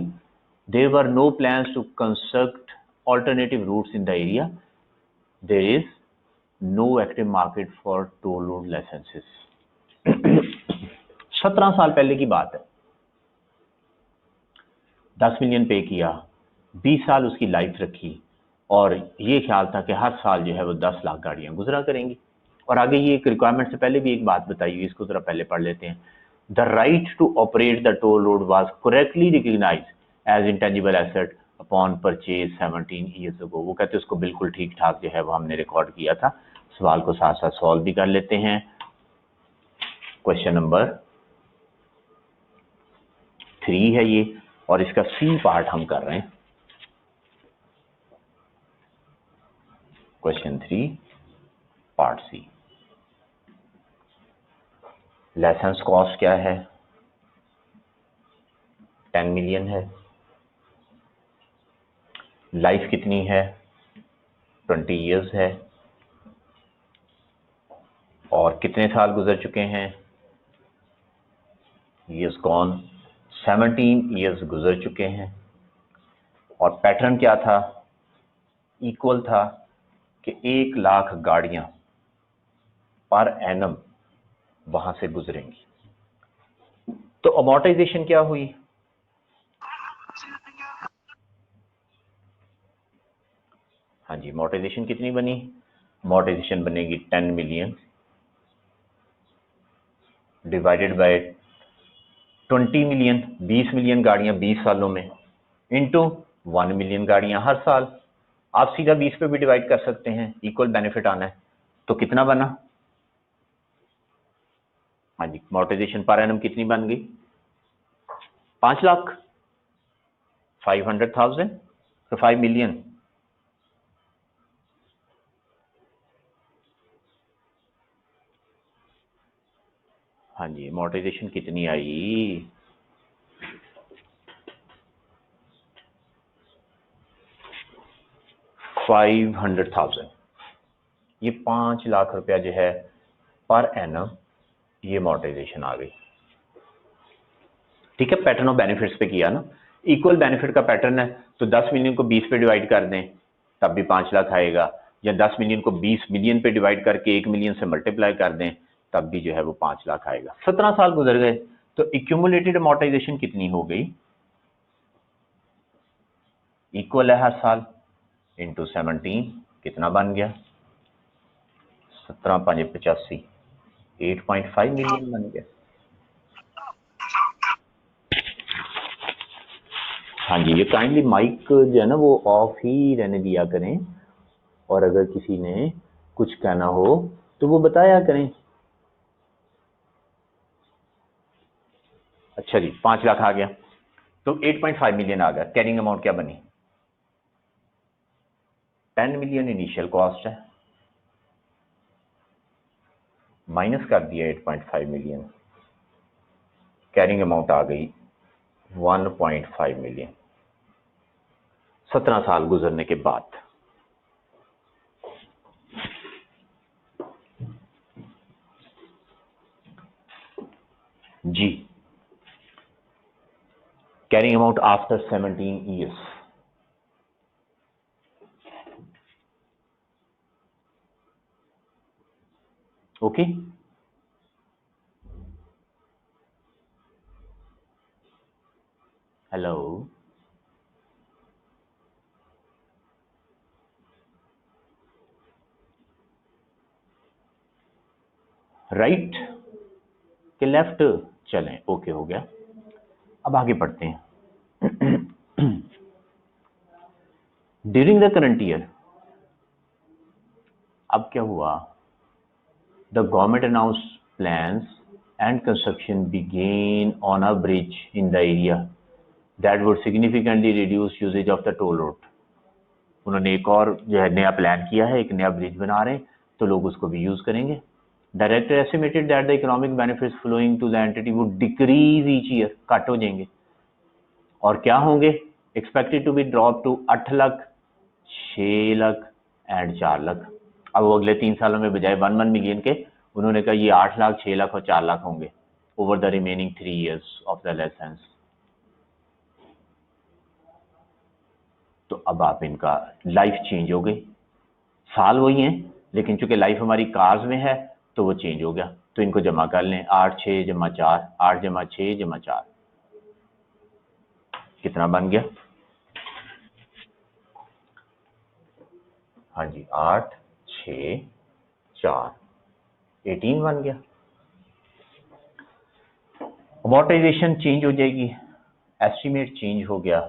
there were no plans to construct alternative routes in the area, there is no active market for toll road licences. 17 साल पहले की बात है, 10 मिलियन पे किया, 20 साल उसकी लाइफ रखी, और ये ख्याल था कि हर साल जो है वो 10 लाख गाड़ियां गुजरा करेंगी। और आगे ये एक रिक्वायरमेंट से पहले भी एक बात बताई हुई, इसको जरा पहले पढ़ लेते हैं। The right to operate the toll road was correctly recognised as intangible asset upon purchase 17 years ago. वो कहते हैं उसको बिल्कुल ठीक ठाक जो है वो हमने रिकॉर्ड किया था। सवाल को साथ साथ सॉल्व भी कर लेते हैं। क्वेश्चन नंबर 3 है ये, और इसका सी पार्ट हम कर रहे हैं। Question 3 part C. Licence cost क्या है? 10 मिलियन है। लाइफ कितनी है? 20 इयर्स है। और कितने साल गुजर चुके हैं? इयर्स गॉन, 17 इयर्स गुजर चुके हैं। और पैटर्न क्या था? इक्वल था कि 1 लाख गाड़ियां पर एनम वहां से गुजरेंगी। तो अमोर्टाइजेशन क्या हुई? हाँ जी, अमोर्टाइजेशन कितनी बनी? अमोर्टाइजेशन बनेगी 10 million divided bye 20 million, 20 million गाड़ियां 20 सालों में, इंटू 1 मिलियन गाड़ियां हर साल। आप सीधा 20 पे भी डिवाइड कर सकते हैं, इक्वल बेनिफिट आना है। तो कितना बना? हाँ जी, अमोर्टाइजेशन पर एनम कितनी बन गई? 5 लाख, 500,000, तो 5 मिलियन। हाँ जी, अमोर्टाइजेशन कितनी आई? 500,000। ये 5 लाख रुपया जो है पर एनम, ये अमोर्टाइजेशन आ गई। ठीक है, पैटर्न ऑफ बेनिफिट्स पे किया ना। इक्वल बेनिफिट का पैटर्न है तो 10 मिलियन को 20 पे डिवाइड कर दें तब भी 5 लाख आएगा, या 10 मिलियन को 20 मिलियन पे डिवाइड करके 1 मिलियन से मल्टीप्लाई कर दें तब भी जो है वो 5 लाख आएगा। 17 साल गुजर गए तो एक्यूमुलेटेड अमोर्टाइजेशन कितनी हो गई? इक्वल है हर साल, इंटू 17, कितना बन गया? 17 5 85, 8.5 मिलियन बन गया। हाँ जी, ये काइंडली माइक जो है ना वो ऑफ ही रहने दिया करें, और अगर किसी ने कुछ कहना हो तो वो बताया करें। अच्छा जी, 5 लाख आ गया तो 8.5 मिलियन आ गया। कैरिंग अमाउंट क्या बनी? 10 मिलियन इनिशियल कॉस्ट है, माइनस कर दिया 8.5 मिलियन, कैरिंग अमाउंट आ गई 1.5 मिलियन 17 साल गुजरने के बाद। जी, carrying amount after 17 years. Okay, hello, right के लेफ्ट? चलें, ओके हो गया। अब आगे बढ़ते हैं। ड्यूरिंग द करंट ईयर, अब क्या हुआ? The government announce plans and construction begin on a bridge in the area that would significantly reduce usages of the toll road. उन्होंने एक और जो है नया प्लान किया है, एक नया ब्रिज बना रहे हैं तो लोग उसको भी यूज करेंगे। Director estimated that the economic benefits flowing to the entity would decrease each year, cut हो जाएंगे। और क्या होंगे? Expected to be drop to 8 lakh, 6 lakh and 4 lakh. अब वो अगले 3 सालों में बजाय 1 मिलियन के उन्होंने कहा ये 8 लाख, 6 लाख और 4 लाख होंगे over the remaining 3 years of the licence. तो अब आप इनका लाइफ चेंज हो गई, साल वही हैं लेकिन चूंकि लाइफ हमारी कार्स में है तो वो चेंज हो गया। तो इनको जमा कर लें, 8 6 जमा 4, 8 जमा 6 जमा 4, कितना बन गया? हाँ जी, 8 6 4, 18 बन गया। अमोर्टाइजेशन चेंज हो जाएगी, एस्टिमेट चेंज हो गया।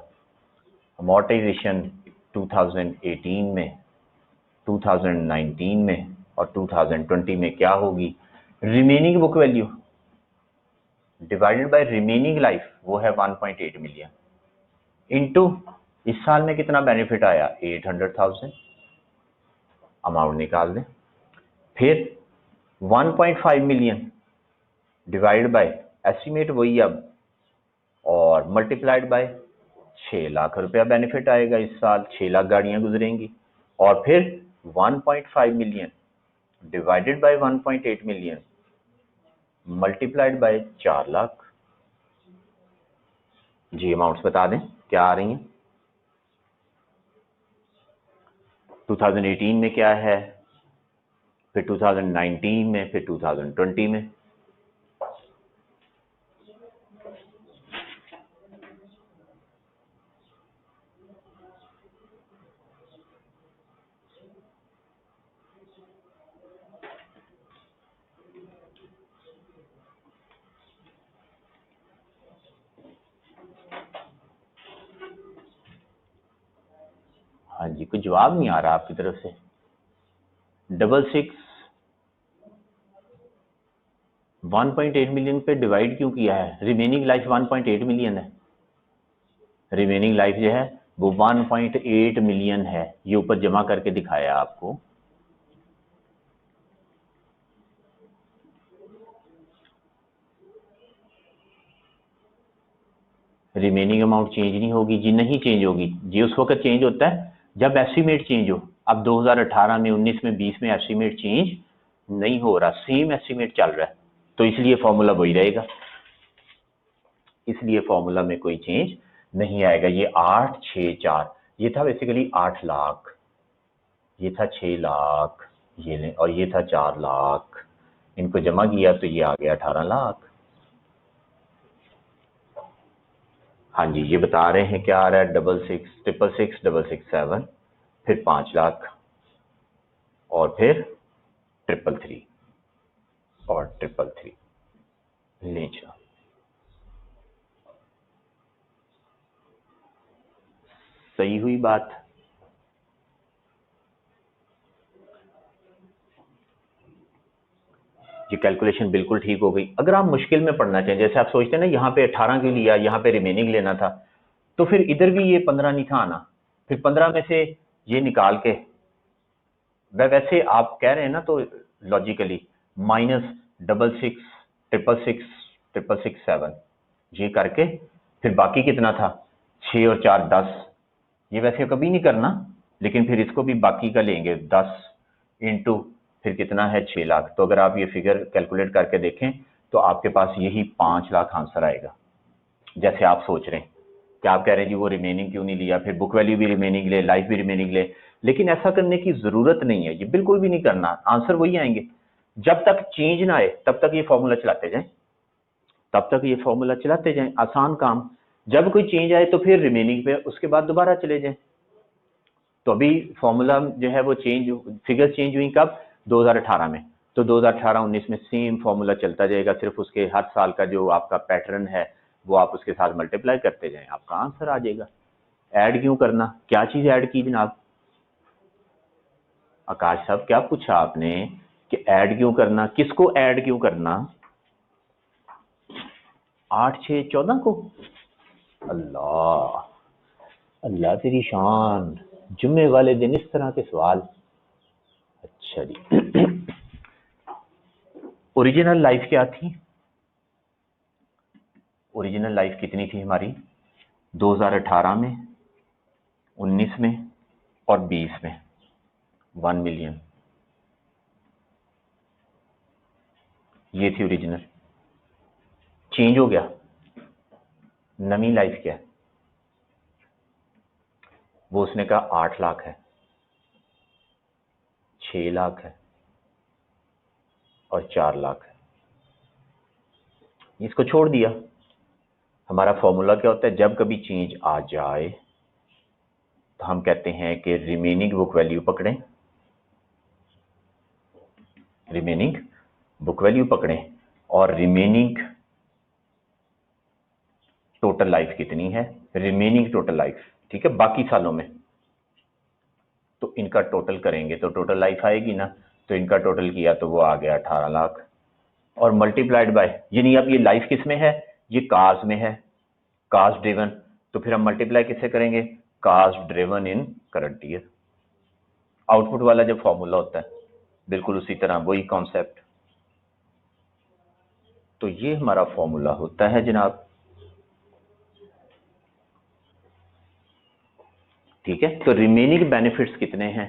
अमोर्टाइजेशन 2018 में, 2019 में और 2020 में क्या होगी? Remaining book value divided by remaining life वो है 1.8 मिलियन इनटू इस साल में कितना बेनिफिट आया 800,000 अमाउंट निकाल दें। फिर 1.5 मिलियन डिवाइड बाय एस्टिमेट वही अब और मल्टीप्लाइड बाय 6 लाख रुपया बेनिफिट आएगा इस साल, 6 लाख गाड़ियां गुजरेंगी। और फिर 1.5 million divided by 1.8 million multiplied by 4 lakh. जी अमाउंट्स बता दें क्या आ रही हैं। 2018 में क्या है, फिर 2019 में, फिर 2020 में। हाँ जी, कोई जवाब नहीं आ रहा आपकी तरफ से। 66 1.8 मिलियन पे डिवाइड क्यों किया है? रिमेनिंग लाइफ 1.8 मिलियन है। रिमेनिंग लाइफ जो है वो 1.8 मिलियन है, ये ऊपर जमा करके दिखाया आपको। रिमेनिंग अमाउंट चेंज नहीं होगी जी, नहीं चेंज होगी जी। उस वक्त चेंज होता है जब एस्टीमेट चेंज हो। अब 2018 में, 19 में, 20 में एस्टीमेट चेंज नहीं हो रहा, सेम एस्टीमेट चल रहा है, तो इसलिए फॉर्मूला वही रहेगा, इसलिए फॉर्मूला में कोई चेंज नहीं आएगा। ये 864 ये था बेसिकली 8 लाख, ये था 6 लाख, ये लें, और ये था 4 लाख। इनको जमा किया तो ये आ गया 18 लाख। हाँ जी, ये बता रहे हैं क्या आ रहा है, 66 666 फिर 5 लाख और फिर 333 और 333 नीचे। सही हुई बात। ये कैलकुलेशन बिल्कुल ठीक हो गई। अगर आप मुश्किल में पढ़ना चाहें, जैसे आप सोचते हैं ना यहाँ पे 18 क्यों लिया, यहाँ पे रिमेनिंग लेना था, तो फिर इधर भी ये 15 नहीं था आना, फिर 15 में से ये निकाल के, वैसे आप कह रहे हैं ना तो लॉजिकली -66 ये करके फिर बाकी कितना था 6 और 4 10। ये वैसे कभी नहीं करना, लेकिन फिर इसको भी बाकी का लेंगे 10 इंटू फिर कितना है 6 लाख। तो अगर आप ये फिगर कैलकुलेट करके देखें तो आपके पास यही 5 लाख आंसर आएगा। जैसे आप सोच रहे हैं कि आप कह रहे हैं जी वो रिमेनिंग क्यों नहीं लिया, फिर बुक वैल्यू भी रिमेनिंग ले, लाइफ भी रिमेनिंग ले, लेकिन ऐसा करने की जरूरत नहीं है, ये बिल्कुल भी नहीं करना। आंसर वही आएंगे। जब तक चेंज ना आए तब तक ये फॉर्मूला चलाते जाएं, तब तक ये फॉर्मूला चलाते जाएं, आसान काम। जब कोई चेंज आए तो फिर रिमेनिंग पे उसके बाद दोबारा चले जाएं। तो अभी फॉर्मूला जो है वो चेंज, फिगर चेंज हुई कब, 2018 में, तो 2018-19 में सेम फॉर्मूला चलता जाएगा, सिर्फ उसके हर साल का जो आपका पैटर्न है वो आप उसके साथ मल्टीप्लाई करते जाएं, आपका आंसर आ जाएगा। ऐड क्यों करना, क्या चीज ऐड की जनाब? आकाश साहब क्या पूछा आपने कि ऐड क्यों करना, किसको ऐड क्यों करना? 8 6 14 को? अल्लाह अल्लाह तेरी शान, जुम्मे वाले दिन इस तरह के सवाल। अच्छा जी ओरिजिनल लाइफ क्या थी? ओरिजिनल लाइफ कितनी थी हमारी 2018 में, 19 में और 20 में? 1 मिलियन, ये थी ओरिजिनल। चेंज हो गया, नवी लाइफ क्या है? वो उसने कहा 8 लाख है, 6 लाख है और 4 लाख है, इसको छोड़ दिया। हमारा फॉर्मूला क्या होता है, जब कभी चेंज आ जाए तो हम कहते हैं कि रिमेनिंग बुक वैल्यू पकड़ें, रिमेनिंग बुक वैल्यू पकड़ें और रिमेनिंग टोटल लाइफ कितनी है, रिमेनिंग टोटल लाइफ, ठीक है, बाकी सालों में, तो इनका टोटल करेंगे तो टोटल लाइफ आएगी ना, तो इनका टोटल किया तो वो आ गया 18 लाख। और मल्टीप्लाइड बाय, यानी अब ये लाइफ किस में है, ये कार्स में है, कार्स ड्रिवन, तो फिर हम मल्टीप्लाई किससे करेंगे, कार्स ड्रिवन इन करंट ईयर। आउटपुट वाला जो फॉर्मूला होता है बिल्कुल उसी तरह, वही कॉन्सेप्ट। तो ये हमारा फॉर्मूला होता है जनाब, ठीक है। तो रिमेनिंग बेनिफिट्स कितने हैं,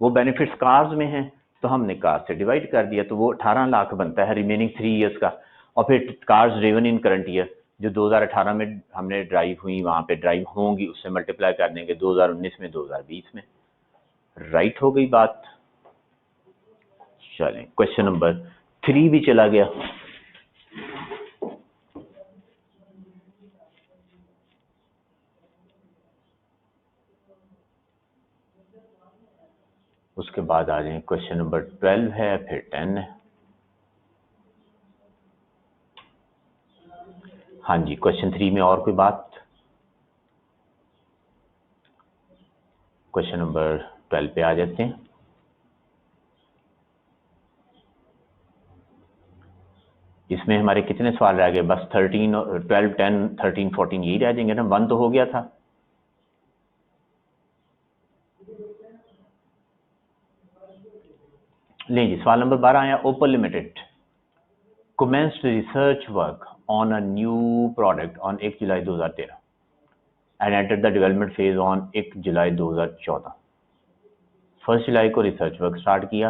वो बेनिफिट्स कार्स में हैं, तो हमने कार से डिवाइड कर दिया, तो वो 18 लाख बनता है रिमेनिंग 3 इयर्स का। और फिर कार्स ड्रिवन इन करंट ईयर जो 2018 में हमने ड्राइव हुई, वहां पे ड्राइव होंगी, उससे मल्टीप्लाई कर देंगे 2019 में, 2020 में। राइट हो गई बात। चलें, क्वेश्चन नंबर 3 भी चला गया। उसके बाद आ जाए क्वेश्चन नंबर 12 है, फिर 10 है। हाँ जी, क्वेश्चन 3 में और कोई बात? क्वेश्चन नंबर 12 पे आ जाते हैं। इसमें हमारे कितने सवाल रह गए, बस 13 और 12, 10, 13, 14 यही रह जाएंगे ना, 1 तो हो गया था। ले जी, सवाल नंबर 12 आया, open limited commenced research work on a new product on 1 July 2013 and entered the development phase on 1 जुलाई 2014। 1 जुलाई को रिसर्च वर्क स्टार्ट किया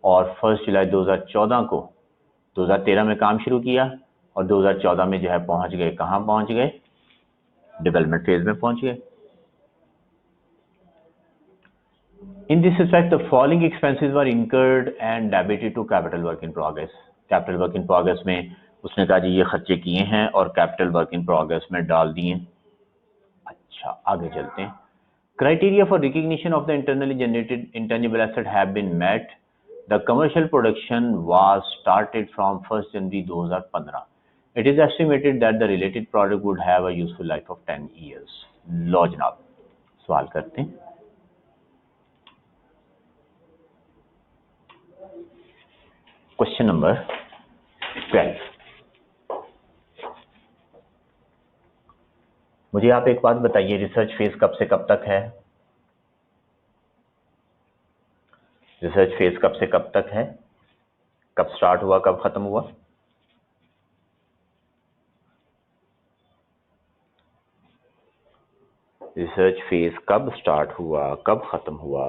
और 1 जुलाई 2014 को 2013 में काम शुरू किया और 2014 में जो है पहुंच गए, कहाँ पहुंच गए, डेवलपमेंट फेज में पहुंच गए। In this respect, the following expenses were incurred and debited to capital work in progress। Capital work in progress में उसने कहा जी ये खर्चे किए हैं और कैपिटल वर्क इन प्रोग्रेस में डाल दिए। अच्छा, आगे चलते हैं। Criteria for recognition of the internally generated intangible asset have been met. The commercial production was started from 1 January 2015। It is estimated that the related product would have a useful life of 10 years. लो जनाब, सवाल करते हैं। Question number 12। मुझे आप एक बात बताइए, रिसर्च फेज कब से कब तक है? रिसर्च फेज कब से कब तक है, कब स्टार्ट हुआ, कब खत्म हुआ? रिसर्च फेज कब स्टार्ट हुआ, कब खत्म हुआ?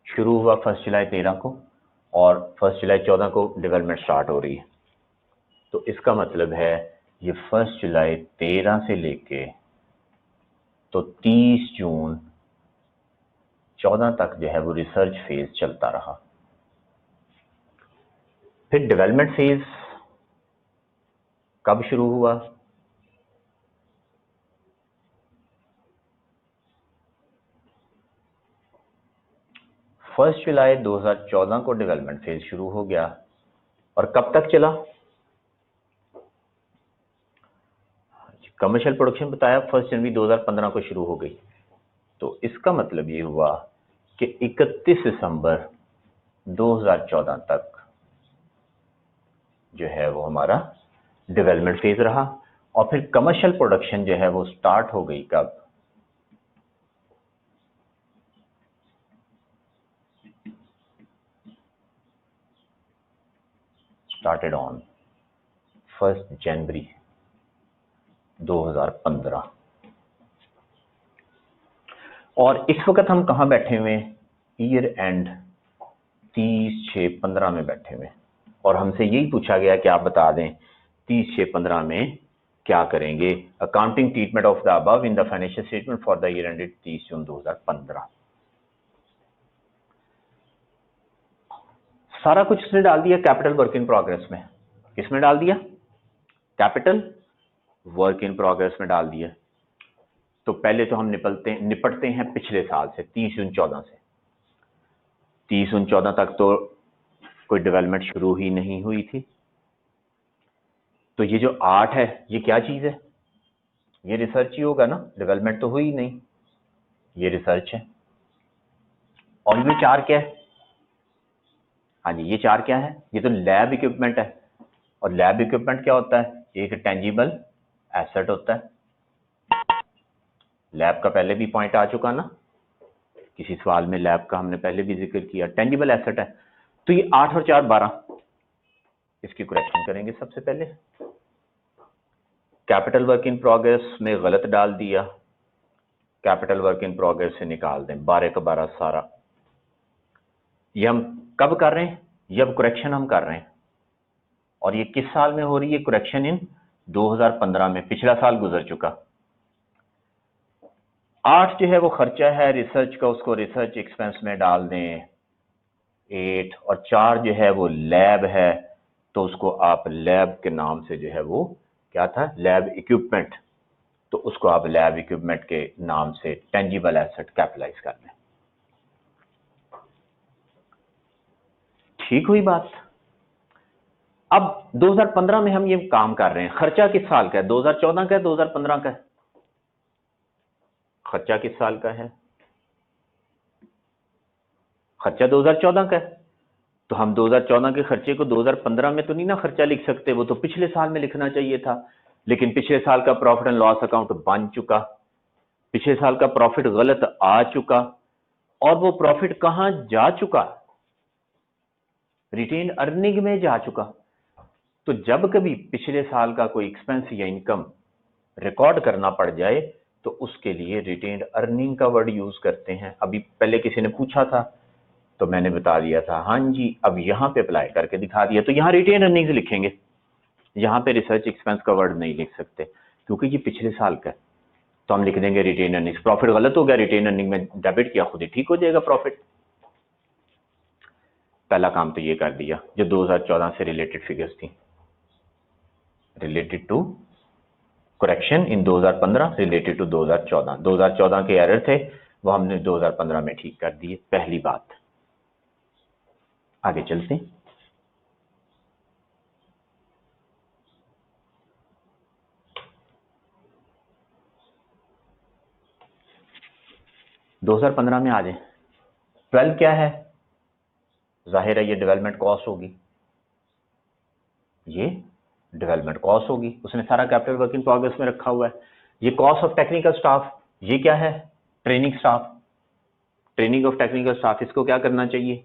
शुरू हुआ 1 जुलाई 13 को और 1 जुलाई 14 को डेवलपमेंट स्टार्ट हो रही है। तो इसका मतलब है ये 1 जुलाई 13 से लेके तो 30 जून 14 तक जो है वो रिसर्च फेज चलता रहा। फिर डेवलपमेंट फेज कब शुरू हुआ? फर्स्ट जुलाई 2014 को डेवलपमेंट फेज शुरू हो गया और कब तक चला? कमर्शियल प्रोडक्शन बताया 1 जनवरी 2015 को शुरू हो गई। तो इसका मतलब ये हुआ कि 31 दिसंबर 2014 तक जो है वो हमारा डेवलपमेंट फेज रहा और फिर कमर्शियल प्रोडक्शन जो है वो स्टार्ट हो गई कब? Started on 1 January 2015। और इस वक्त हम कहाँ बैठे हुए हैं? ईयर एंड 30/6/15 में बैठे हुए, और हमसे यही पूछा गया कि आप बता दें 30/6/15 में क्या करेंगे, accounting treatment of the above in the financial statement for the year ended 30 जून 2015। सारा कुछ उसने डाल दिया कैपिटल वर्क इन प्रोग्रेस में। किसमें डाल दिया? कैपिटल वर्क इन प्रोग्रेस में डाल दिया। तो पहले तो हम निपटते हैं पिछले साल से, 30 जून 14 से। 30 जून 14 तक तो कोई डेवलपमेंट शुरू ही नहीं हुई थी। तो ये जो 8 है ये क्या चीज है? ये रिसर्च ही होगा ना, डेवलपमेंट तो हुई नहीं, ये रिसर्च है। और ये 4 क्या है? हाँ जी, ये 4 क्या है? ये तो लैब इक्विपमेंट है, और लैब इक्विपमेंट क्या होता है? एक टेंजिबल एसेट होता है। लैब का पहले भी पॉइंट आ चुका ना, किसी सवाल में लैब का हमने पहले भी जिक्र किया, टेंजिबल एसेट है। तो ये 8 और 4 12, इसकी करेक्शन करेंगे सबसे पहले। कैपिटल वर्क इन प्रोग्रेस में गलत डाल दिया, कैपिटल वर्क इन प्रोग्रेस से निकाल दें 12 का 12 सारा। ये हम कब कर रहे हैं? ये अब करेक्शन हम कर रहे हैं, और ये किस साल में हो रही है करेक्शन? इन 2015 में, पिछला साल गुजर चुका। 8 जो है वो खर्चा है रिसर्च का, उसको रिसर्च एक्सपेंस में डाल दें 8, और 4 जो है वो लैब है, तो उसको आप लैब के नाम से जो है वो क्या था? लैब इक्विपमेंट, तो उसको आप लैब इक्विपमेंट के नाम से टेंजिबल एसेट कैपिटलाइज कर लें। ठीक हुई बात? अब 2015 में हम ये काम कर रहे हैं, खर्चा किस साल का है? 2014 का है, 2015 का है? खर्चा किस साल का है? खर्चा 2014 का है, तो हम 2014 के खर्चे को 2015 में तो नहीं ना खर्चा लिख सकते, वो तो पिछले साल में लिखना चाहिए था। लेकिन पिछले साल का प्रॉफिट एंड लॉस अकाउंट बन चुका, पिछले साल का प्रॉफिट गलत आ चुका, और वो प्रॉफिट कहां जा चुका? रिटेन अर्निंग में जा चुका। तो जब कभी पिछले साल का कोई एक्सपेंस या इनकम रिकॉर्ड करना पड़ जाए, तो उसके लिए रिटेन अर्निंग का वर्ड यूज करते हैं। अभी पहले किसी ने पूछा था तो मैंने बता दिया था, हाँ जी, अब यहां पे अप्लाई करके दिखा दिया। तो यहां रिटेन अर्निंग्स लिखेंगे, यहां पे रिसर्च एक्सपेंस का वर्ड नहीं लिख सकते क्योंकि ये पिछले साल का है। तो हम लिख देंगे रिटेन अर्निंग्स। प्रॉफिट गलत हो गया, रिटेन अर्निंग में डेबिट किया, खुद ही ठीक हो जाएगा प्रॉफिट। पहला काम तो ये कर दिया जो 2014 से रिलेटेड फिगर्स थी, related to correction in 2015 related to 2014। 2014 के एरर थे वो हमने 2015 में ठीक कर दिए, पहली बात। आगे चलते हैं। 2015 में आ जाए। 12 क्या है? जाहिर है ये डेवलपमेंट कॉस्ट होगी, ये डेवलपमेंट कॉस्ट होगी, उसने सारा कैपिटल वर्क इन प्रोग्रेस में रखा हुआ है। ये कॉस्ट ऑफ टेक्निकल स्टाफ, ये क्या है? Training staff, training of technical staff, इसको क्या करना चाहिए?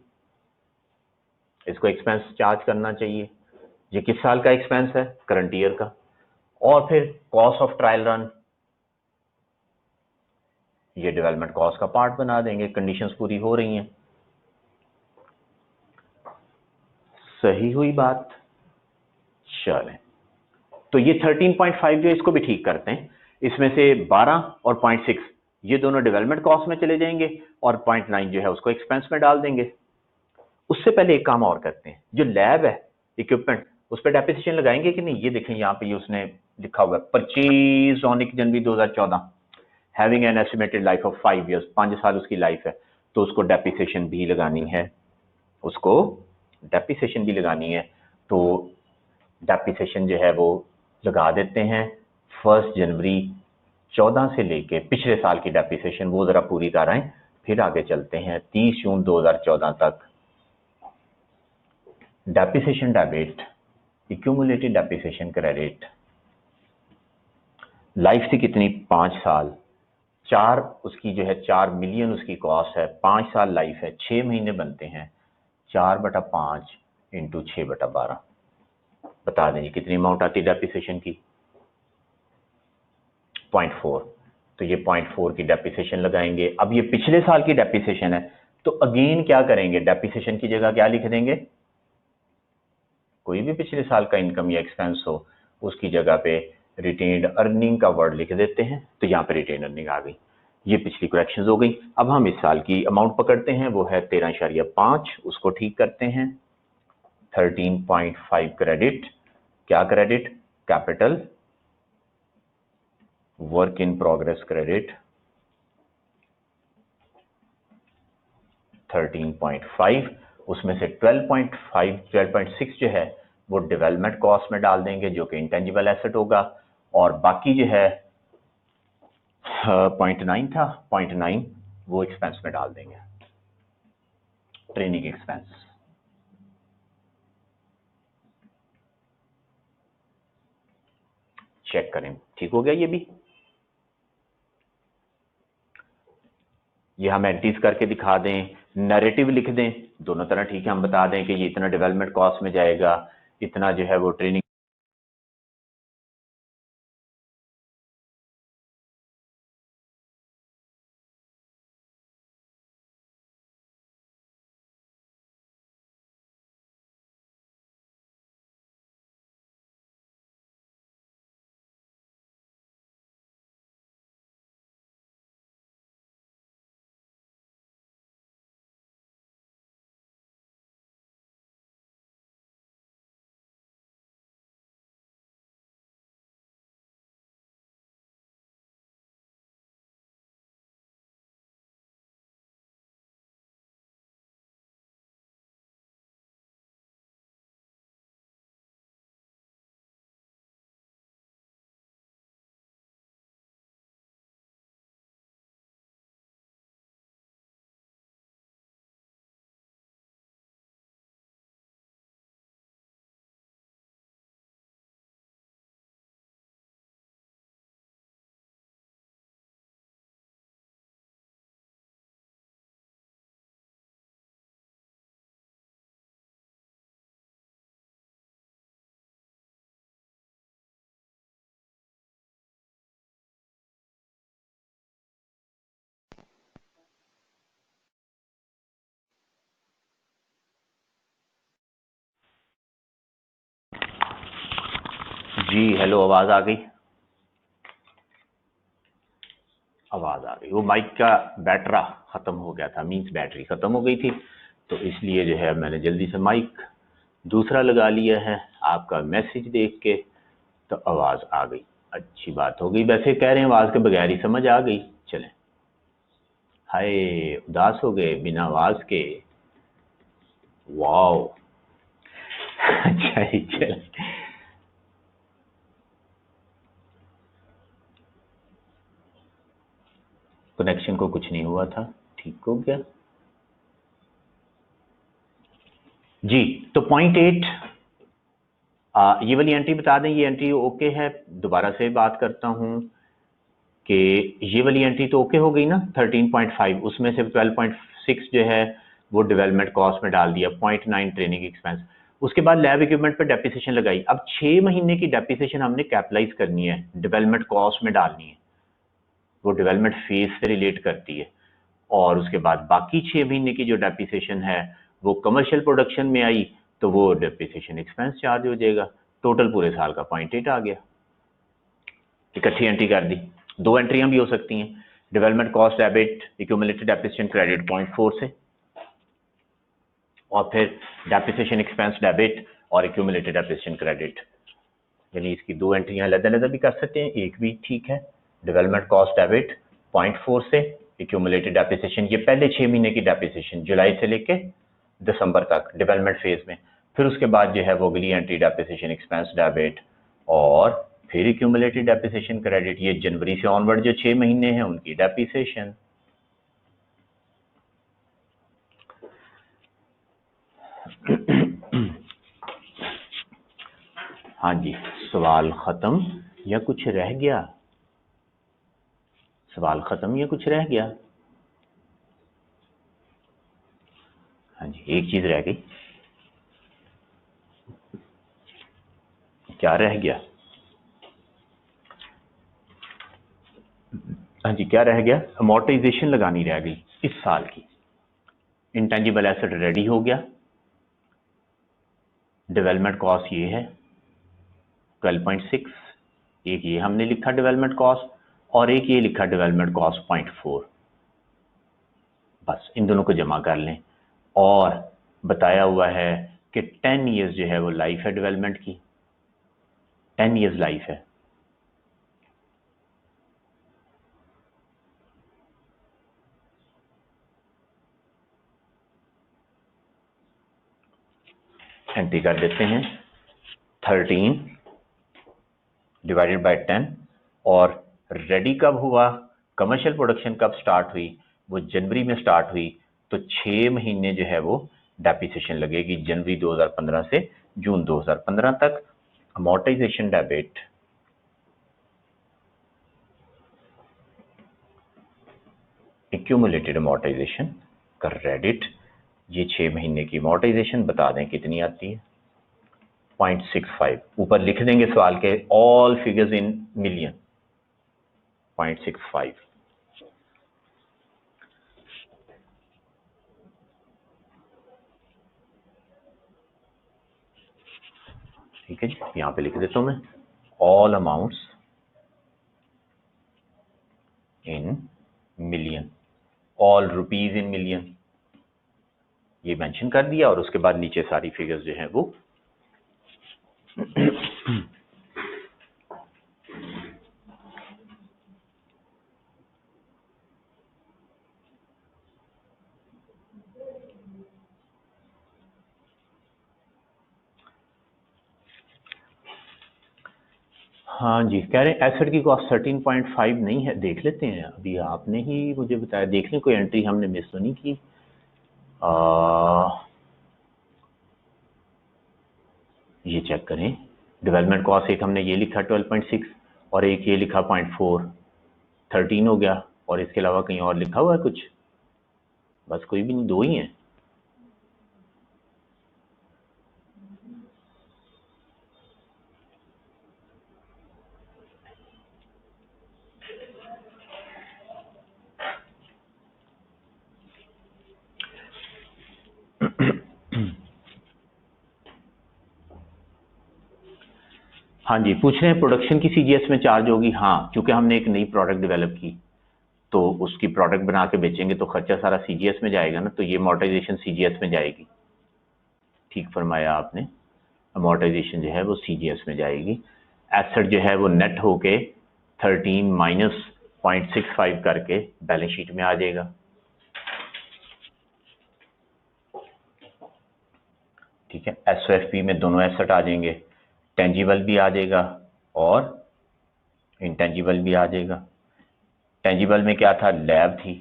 इसको एक्सपेंस चार्ज करना चाहिए। ये किस साल का एक्सपेंस है? करंट ईयर का। और फिर कॉस्ट ऑफ ट्रायल रन, ये डेवलपमेंट कॉस्ट का पार्ट बना देंगे, कंडीशंस पूरी हो रही हैं। सही हुई बात? चलें, तो ये 13.5 जो इसको भी ठीक करते हैं, इसमें से 12 और 0.6 ये दोनों डेवलपमेंट कॉस्ट में चले जाएंगे, और 0.9 जो है उसको एक्सपेंस में डाल देंगे। उससे पहले एक काम और करते हैं, जो लैब है इक्विपमेंट, उस पर डेप्रिसिएशन लगाएंगे कि नहीं? ये देखें यहाँ पे, ये उसने लिखा हुआ है purchase on 1 January 2014, having an estimated life of 5 years, 5 साल उसकी लाइफ है, तो उसको डेप्रिसिएशन भी लगानी है, उसको डेप्रिसिएशन भी लगानी है। तो डेप्रिसिएशन जो है वो लगा देते हैं 1 जनवरी 14 से लेके पिछले साल की डेप्रिसिएशन वो जरा पूरी कराएं, फिर आगे चलते हैं 30 जून 2014 तक। Depreciation debit, accumulated depreciation credit, life थी कितनी? 5 साल, 4 उसकी जो है 4 मिलियन उसकी कॉस्ट है, 5 साल लाइफ है, 6 महीने बनते हैं, 4/5 इंटू 6/12, बता दें कितनी अमाउंट आती है डेप्रिसिएशन की? 0.4। तो ये 0.4 की डेप्रिसिएशन लगाएंगे। अब ये पिछले साल की डेप्रिसिएशन है, तो अगेन क्या करेंगे? डेप्रिसिएशन की जगह क्या लिख देंगे? कोई भी पिछले साल का इनकम या एक्सपेंस हो उसकी जगह पे रिटेन्ड अर्निंग का वर्ड लिख देते हैं। तो यहाँ पे रिटेन्ड अर्निंग आ गई, ये पिछली करेक्शंस हो गई। अब हम इस साल की अमाउंट पकड़ते हैं, वो है 13.5, उसको ठीक करते हैं। 13.5 क्रेडिट, क्या credit? Capital work in progress credit 13.5, उसमें से 12.6 जो है वो डेवलपमेंट कॉस्ट में डाल देंगे जो कि इंटेंजिबल एसेट होगा, और बाकी जो है 0.9 था, 0.9 वो एक्सपेंस में डाल देंगे, ट्रेनिंग एक्सपेंस। चेक करें, ठीक हो गया। ये भी ये हम एंट्रीज करके दिखा दें, नैरेटिव लिख दें, दोनों तरह ठीक है। हम बता दें कि ये इतना डेवलपमेंट कॉस्ट में जाएगा, इतना जो है वो ट्रेनिंग। जी हेलो, आवाज आ गई? आवाज आ गई। वो माइक का बैटरा खत्म हो गया था, मींस बैटरी खत्म हो गई थी, तो इसलिए जो है मैंने जल्दी से माइक दूसरा लगा लिया है। आपका मैसेज देख के तो आवाज आ गई, अच्छी बात हो गई। वैसे कह रहे हैं आवाज के बगैर ही समझ आ गई। चलें, हाय उदास हो गए बिना आवाज के, वाओ। अच्छा ही चल, कनेक्शन को कुछ नहीं हुआ था, ठीक हो गया जी। तो पॉइंट 8 ये वाली एंट्री बता दें, ये एंट्री ओके है। दोबारा से बात करता हूं कि ये वाली एंट्री तो ओके हो गई ना 13.5, उसमें से 12.6 जो है वो डेवलपमेंट कॉस्ट में डाल दिया, 0.9 ट्रेनिंग एक्सपेंस। उसके बाद लैब इक्विपमेंट पर डेप्रिसिएशन लगाई। अब 6 महीने की डेप्रिसिएशन हमने कैपिटलाइज करनी है, डेवलपमेंट कॉस्ट में डालनी है, वो डेवलपमेंट फेज से रिलेट करती है। और उसके बाद बाकी 6 महीने की जो डेप्रिसिएशन है वो कमर्शियल प्रोडक्शन में आई तो वो डेप्रिसिएशन एक्सपेंस चार्ज हो जाएगा। टोटल पूरे साल का 0.8 आ गया। इकट्ठी एंट्री कर दी। 2 एंट्रियां भी हो सकती हैं, development cost debit accumulated depreciation credit 0.4 से, और फिर डेप्रिसिएशन एक्सपेंस डेबिट और एक्यूमुलेटेड डेप्रिसिएशन क्रेडिट, यानी इसकी 2 एंट्रियां अलग अलग भी कर सकते हैं, एक भी ठीक है। डेवलपमेंट कॉस्ट डेबिट 0.4 से, एक्यूमुलेटेड डेप्रिसिएशन ये पहले 6 महीने की डेप्रिसिएशन जुलाई से लेके दिसंबर तक डेवलपमेंट फेज में। फिर उसके बाद जो है वो अगली एंट्री डेप्रिसिएशन एक्सपेंस डेबिट और फिर एक्यूमुलेटेड डेप्रिसिएशन क्रेडिट। ये जनवरी से ऑनवर्ड जो 6 महीने हैं उनकी डेप्रिसिएशन। हाँ जी, सवाल खत्म या कुछ रह गया? सवाल खत्म या कुछ रह गया? हाँ जी, एक चीज रह गई। क्या रह गया? हाँ जी, क्या रह गया? अमोर्टाइजेशन लगानी रह गई इस साल की। इंटेंजिबल एसेट रेडी हो गया, डेवलपमेंट कॉस्ट ये है 12.6, एक ये हमने लिखा डेवलपमेंट कॉस्ट, और एक ये लिखा डेवलपमेंट कॉस्ट 0.4। बस इन दोनों को जमा कर लें। और बताया हुआ है कि 10 ईयर्स जो है वो लाइफ है डेवलपमेंट की, 10 ईयर्स लाइफ है। एंट्री कर देते हैं 13 डिवाइडेड बाय 10, और रेडी कब हुआ, कमर्शियल प्रोडक्शन कब स्टार्ट हुई, वो जनवरी में स्टार्ट हुई, तो 6 महीने जो है वो डेप्रिसिएशन लगेगी, जनवरी 2015 से जून 2015 तक। Amortisation debit accumulated amortisation credit, ये 6 महीने की अमोर्टाइजेशन बता दें कितनी आती है 0.65। ऊपर लिख देंगे सवाल के ऑल फिगर्स इन मिलियन 0.65। ठीक है जी, यहां पे लिख देता हूं मैं all amounts in million, all rupees in million, ये मेंशन कर दिया और उसके बाद नीचे सारी फिगर्स जो हैं वो हाँ जी, कह रहे हैं एसेट की कॉस्ट 13.5 नहीं है, देख लेते हैं, अभी आपने ही मुझे बताया, देख लें कोई एंट्री हमने मिस तो नहीं की। ये चेक करें, डेवलपमेंट कॉस्ट एक हमने ये लिखा 12.6 और एक ये लिखा 0.4, 13 हो गया, और इसके अलावा कहीं और लिखा हुआ है कुछ? बस कोई भी नहीं, दो ही हैं। हाँ जी, पूछ रहे हैं प्रोडक्शन की सीजीएस में चार्ज होगी। हाँ, क्योंकि हमने एक नई प्रोडक्ट डेवलप की तो उसकी प्रोडक्ट बना के बेचेंगे तो खर्चा सारा सीजीएस में जाएगा ना, तो ये अमोर्टाइजेशन सीजीएस में जाएगी। ठीक फरमाया आपने, अमोर्टाइजेशन जो है वो सीजीएस में जाएगी। एसेट जो है वो नेट होके 13 माइनस 0.65 करके बैलेंस शीट में आ जाएगा। ठीक है, एसओएफपी में दोनों एसेट आ जाएंगे, टेंजिबल भी आ जाएगा और इंटेंजिबल भी आ जाएगा। टेंजिबल में क्या था, लैब थी।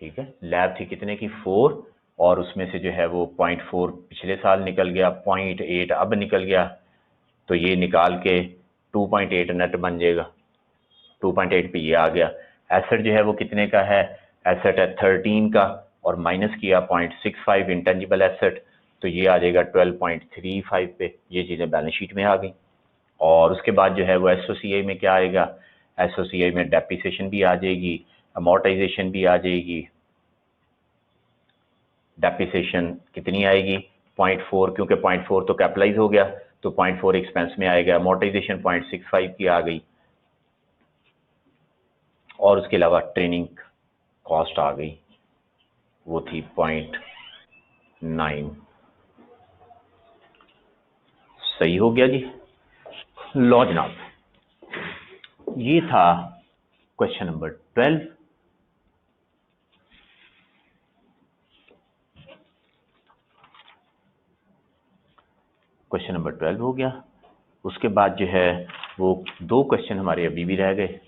ठीक है, लैब थी कितने की, 4, और उसमें से जो है वो 0.4 पिछले साल निकल गया, 0.8 अब निकल गया, तो ये निकाल के 2.8 नेट बन जाएगा। 2.8 पे ये आ गया। एसेट जो है वो कितने का है, एसेट है 13 का और माइनस किया 0.65 इंटेंजिबल एसेट, तो ये आ जाएगा 12.35 पे। ये चीज़ें बैलेंस शीट में आ गई। और उसके बाद जो है वो एसओसीआई में क्या आएगा, एसओसीआई में डेप्रिसिएशन भी आ जाएगी, अमोर्टाइजेशन भी आ जाएगी। डेप्रिसिएशन कितनी आएगी, 0.4, क्योंकि 0.4 तो कैपिटलाइज हो गया तो 0.4 एक्सपेंस में आएगा। अमोर्टाइजेशन 0.65 की आ गई, और उसके अलावा ट्रेनिंग कॉस्ट आ गई, वो थी 0.9। सही हो गया जी। लो जनाब, ये था क्वेश्चन नंबर 12। क्वेश्चन नंबर 12 हो गया। उसके बाद जो है वो 2 क्वेश्चन हमारे अभी भी रह गए,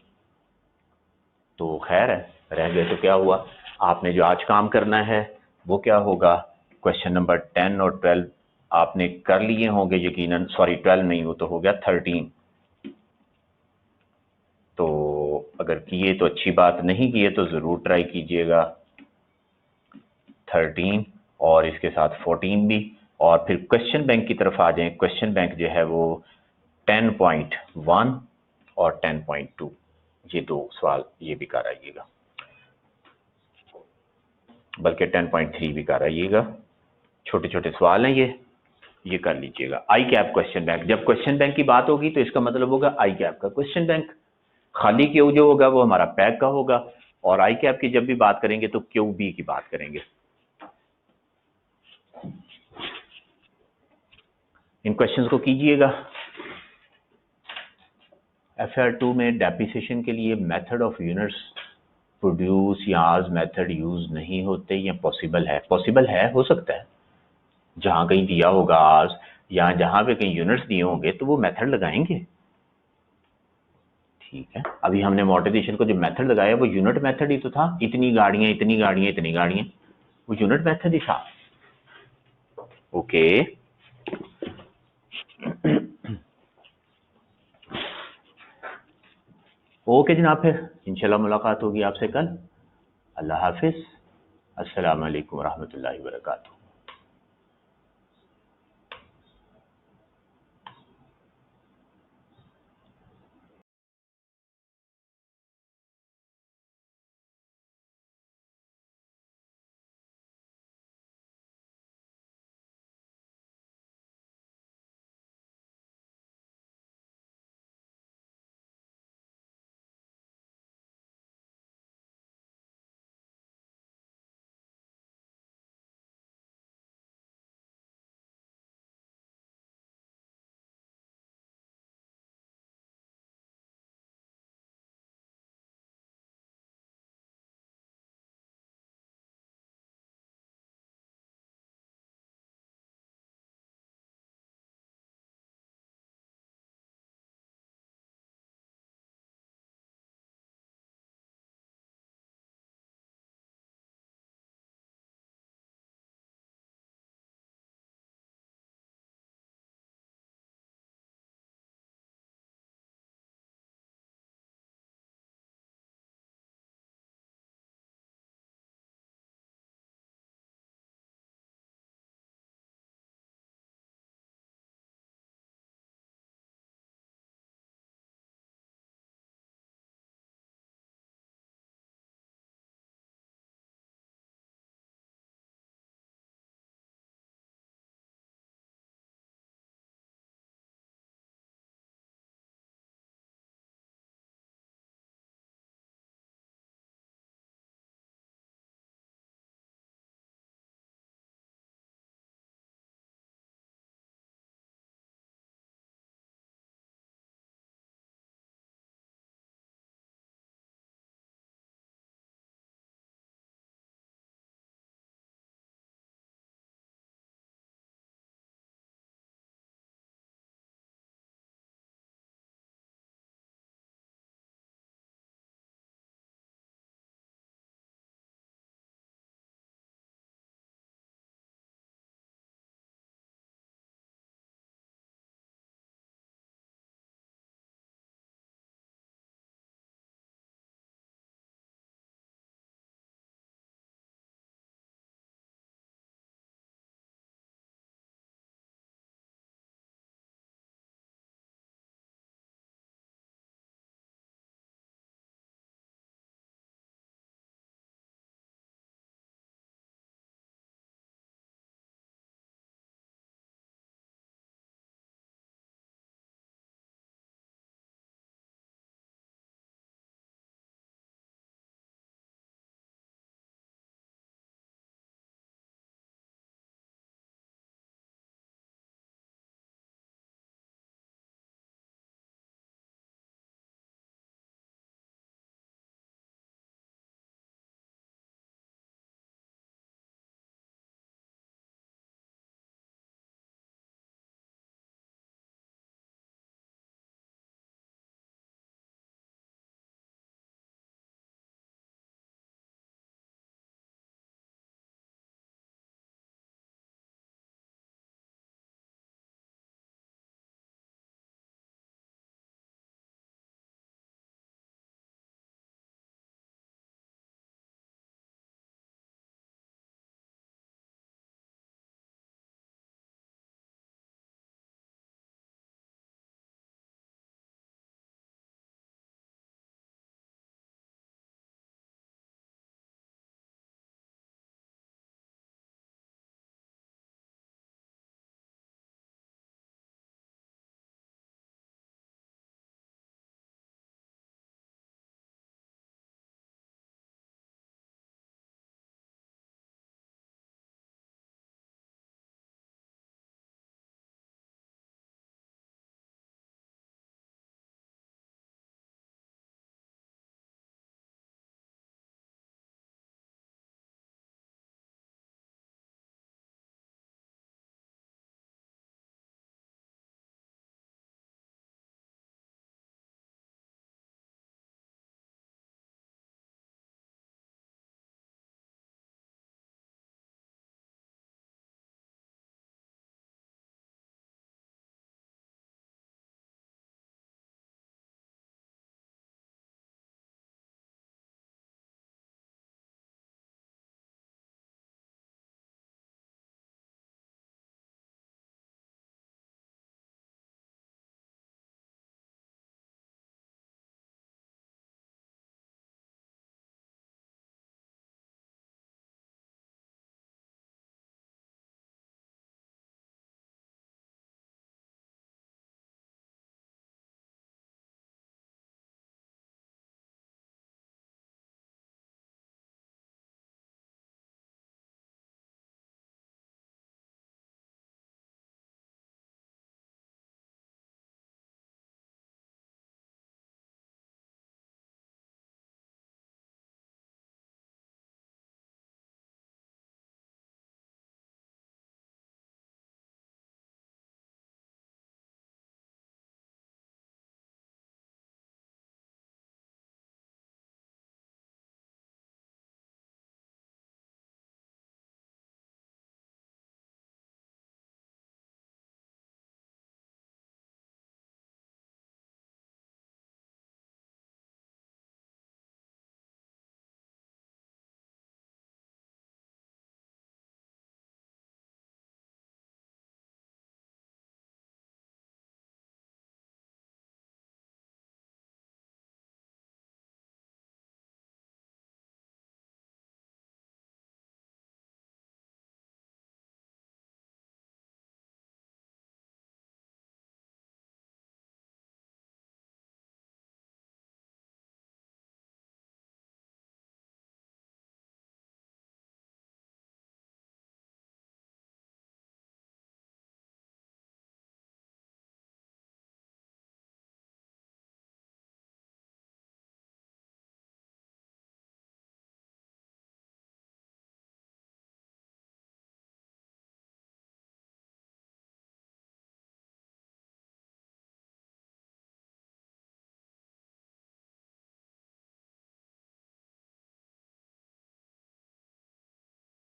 तो खैर है, रह गए तो क्या हुआ, आपने जो आज काम करना है वो क्या होगा, क्वेश्चन नंबर 10 और 12 आपने कर लिए होंगे यकीनन। सॉरी 12 नहीं, वो तो हो गया 13। तो अगर किए तो अच्छी बात, नहीं किए तो ज़रूर ट्राई कीजिएगा 13 और इसके साथ 14 भी। और फिर क्वेश्चन बैंक की तरफ आ जाएं। क्वेश्चन बैंक जो है वो 10.1 और 10.2, ये 2 सवाल ये भी कर आइएगा, बल्कि 10.3 भी कर आइएगा। छोटे छोटे सवाल हैं ये कर लीजिएगा। आई कैप क्वेश्चन बैंक, जब क्वेश्चन बैंक की बात होगी तो इसका मतलब होगा आई कैप का क्वेश्चन बैंक। खाली क्यू जो होगा वो हमारा पैक का होगा, और आई कैप की जब भी बात करेंगे तो क्यू बी की बात करेंगे। इन क्वेश्चंस को कीजिएगा। FR2 में डेप्रिसिएशन के लिए मेथड ऑफ यूनिट्स प्रोड्यूस या आज मेथड यूज नहीं होते, या पॉसिबल है? पॉसिबल है, हो सकता है, जहां कहीं दिया होगा आज या जहां पे कहीं यूनिट्स दिए होंगे तो वो मेथड लगाएंगे। ठीक है, अभी हमने अमोर्टाइजेशन को जो मेथड लगाया वो यूनिट मेथड ही तो था, इतनी गाड़ियां इतनी गाड़ियां इतनी गाड़ियां, वो यूनिट मेथड ही था। ओके, ओके जनाब, फिर इंशाल्लाह मुलाकात होगी आपसे कल। अल्लाह हाफिज़। अस्सलाम वालेकुम रहमतुल्लाहि व बरकातुहू।